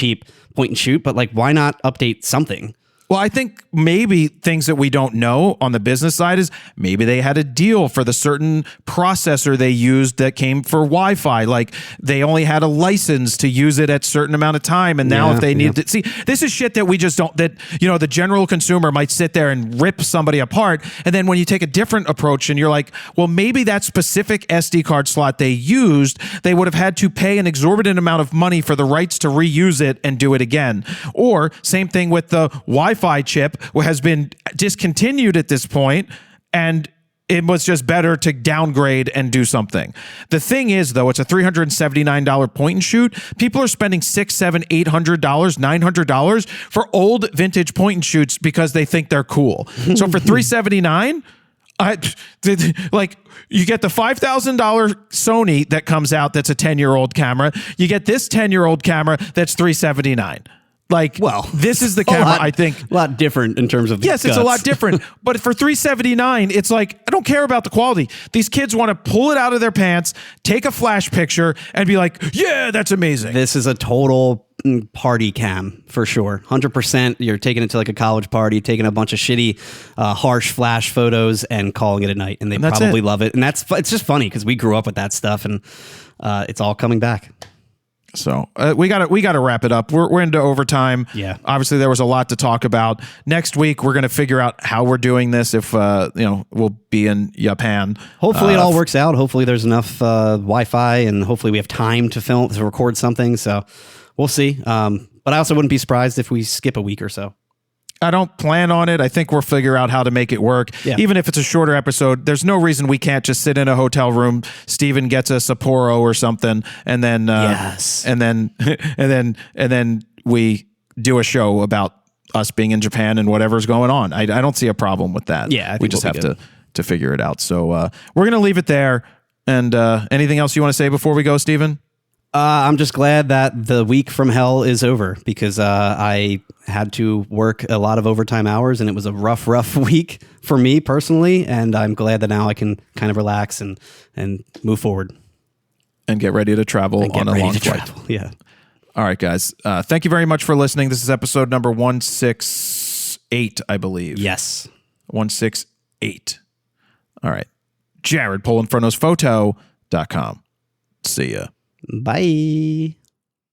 Speaker 3: point and shoot. But like, why not update something?
Speaker 2: Well, I think maybe things that we don't know on the business side is maybe they had a deal for the certain processor they used that came for Wi-Fi. Like they only had a license to use it at a certain amount of time. And now if they need to see, this is shit that we just don't, that, you know, the general consumer might sit there and rip somebody apart. And then when you take a different approach and you're like, well, maybe that specific SD card slot they used, they would have had to pay an exorbitant amount of money for the rights to reuse it and do it again. Or same thing with the Wi-Fi chip has been discontinued at this point, and it was just better to downgrade and do something. The thing is, though, it's a $379 point and shoot. People are spending $600, $700, $800, $900 for old vintage point and shoots because they think they're cool. So for $379, like you get the $5,000 Sony that comes out that's a 10-year-old camera. You get this 10-year-old camera that's $379. Like, well, this is the camera, I think.
Speaker 3: A lot different in terms of the
Speaker 2: Yes,
Speaker 3: guts.
Speaker 2: it's a lot different. But for $379, it's like, I don't care about the quality. These kids want to pull it out of their pants, take a flash picture, and be like, yeah, that's amazing.
Speaker 3: This is a total party cam for sure. 100%. You're taking it to like a college party, taking a bunch of shitty, harsh flash photos and calling it a night. And they probably love it. And it's just funny because we grew up with that stuff, and it's all coming back.
Speaker 2: So we got to wrap it up. We're into overtime.
Speaker 3: Yeah.
Speaker 2: Obviously, there was a lot to talk about. Next week, we're going to figure out how we're doing this. If we'll be in Japan.
Speaker 3: Hopefully, it all works out. Hopefully, there's enough Wi-Fi, and hopefully, we have time to record something. So we'll see. But I also wouldn't be surprised if we skip a week or so.
Speaker 2: I don't plan on it. I think we'll figure out how to make it work. Yeah. Even if it's a shorter episode, there's no reason we can't just sit in a hotel room. Steven gets a Sapporo or something, and then and then we do a show about us being in Japan and whatever's going on. I don't see a problem with that.
Speaker 3: Yeah, I think
Speaker 2: we just have to figure it out. So we're gonna leave it there. And anything else you want to say before we go, Steven?
Speaker 3: I'm just glad that the week from hell is over, because I had to work a lot of overtime hours, and it was a rough week for me personally. And I'm glad that now I can kind of relax and move forward.
Speaker 2: And get ready to travel on a long flight.
Speaker 3: Yeah.
Speaker 2: All right, guys. Thank you very much for listening. This is episode number 168, I believe.
Speaker 3: Yes.
Speaker 2: 168. All right. Jared, PolinFrontosPhoto.com. See ya.
Speaker 3: Bye.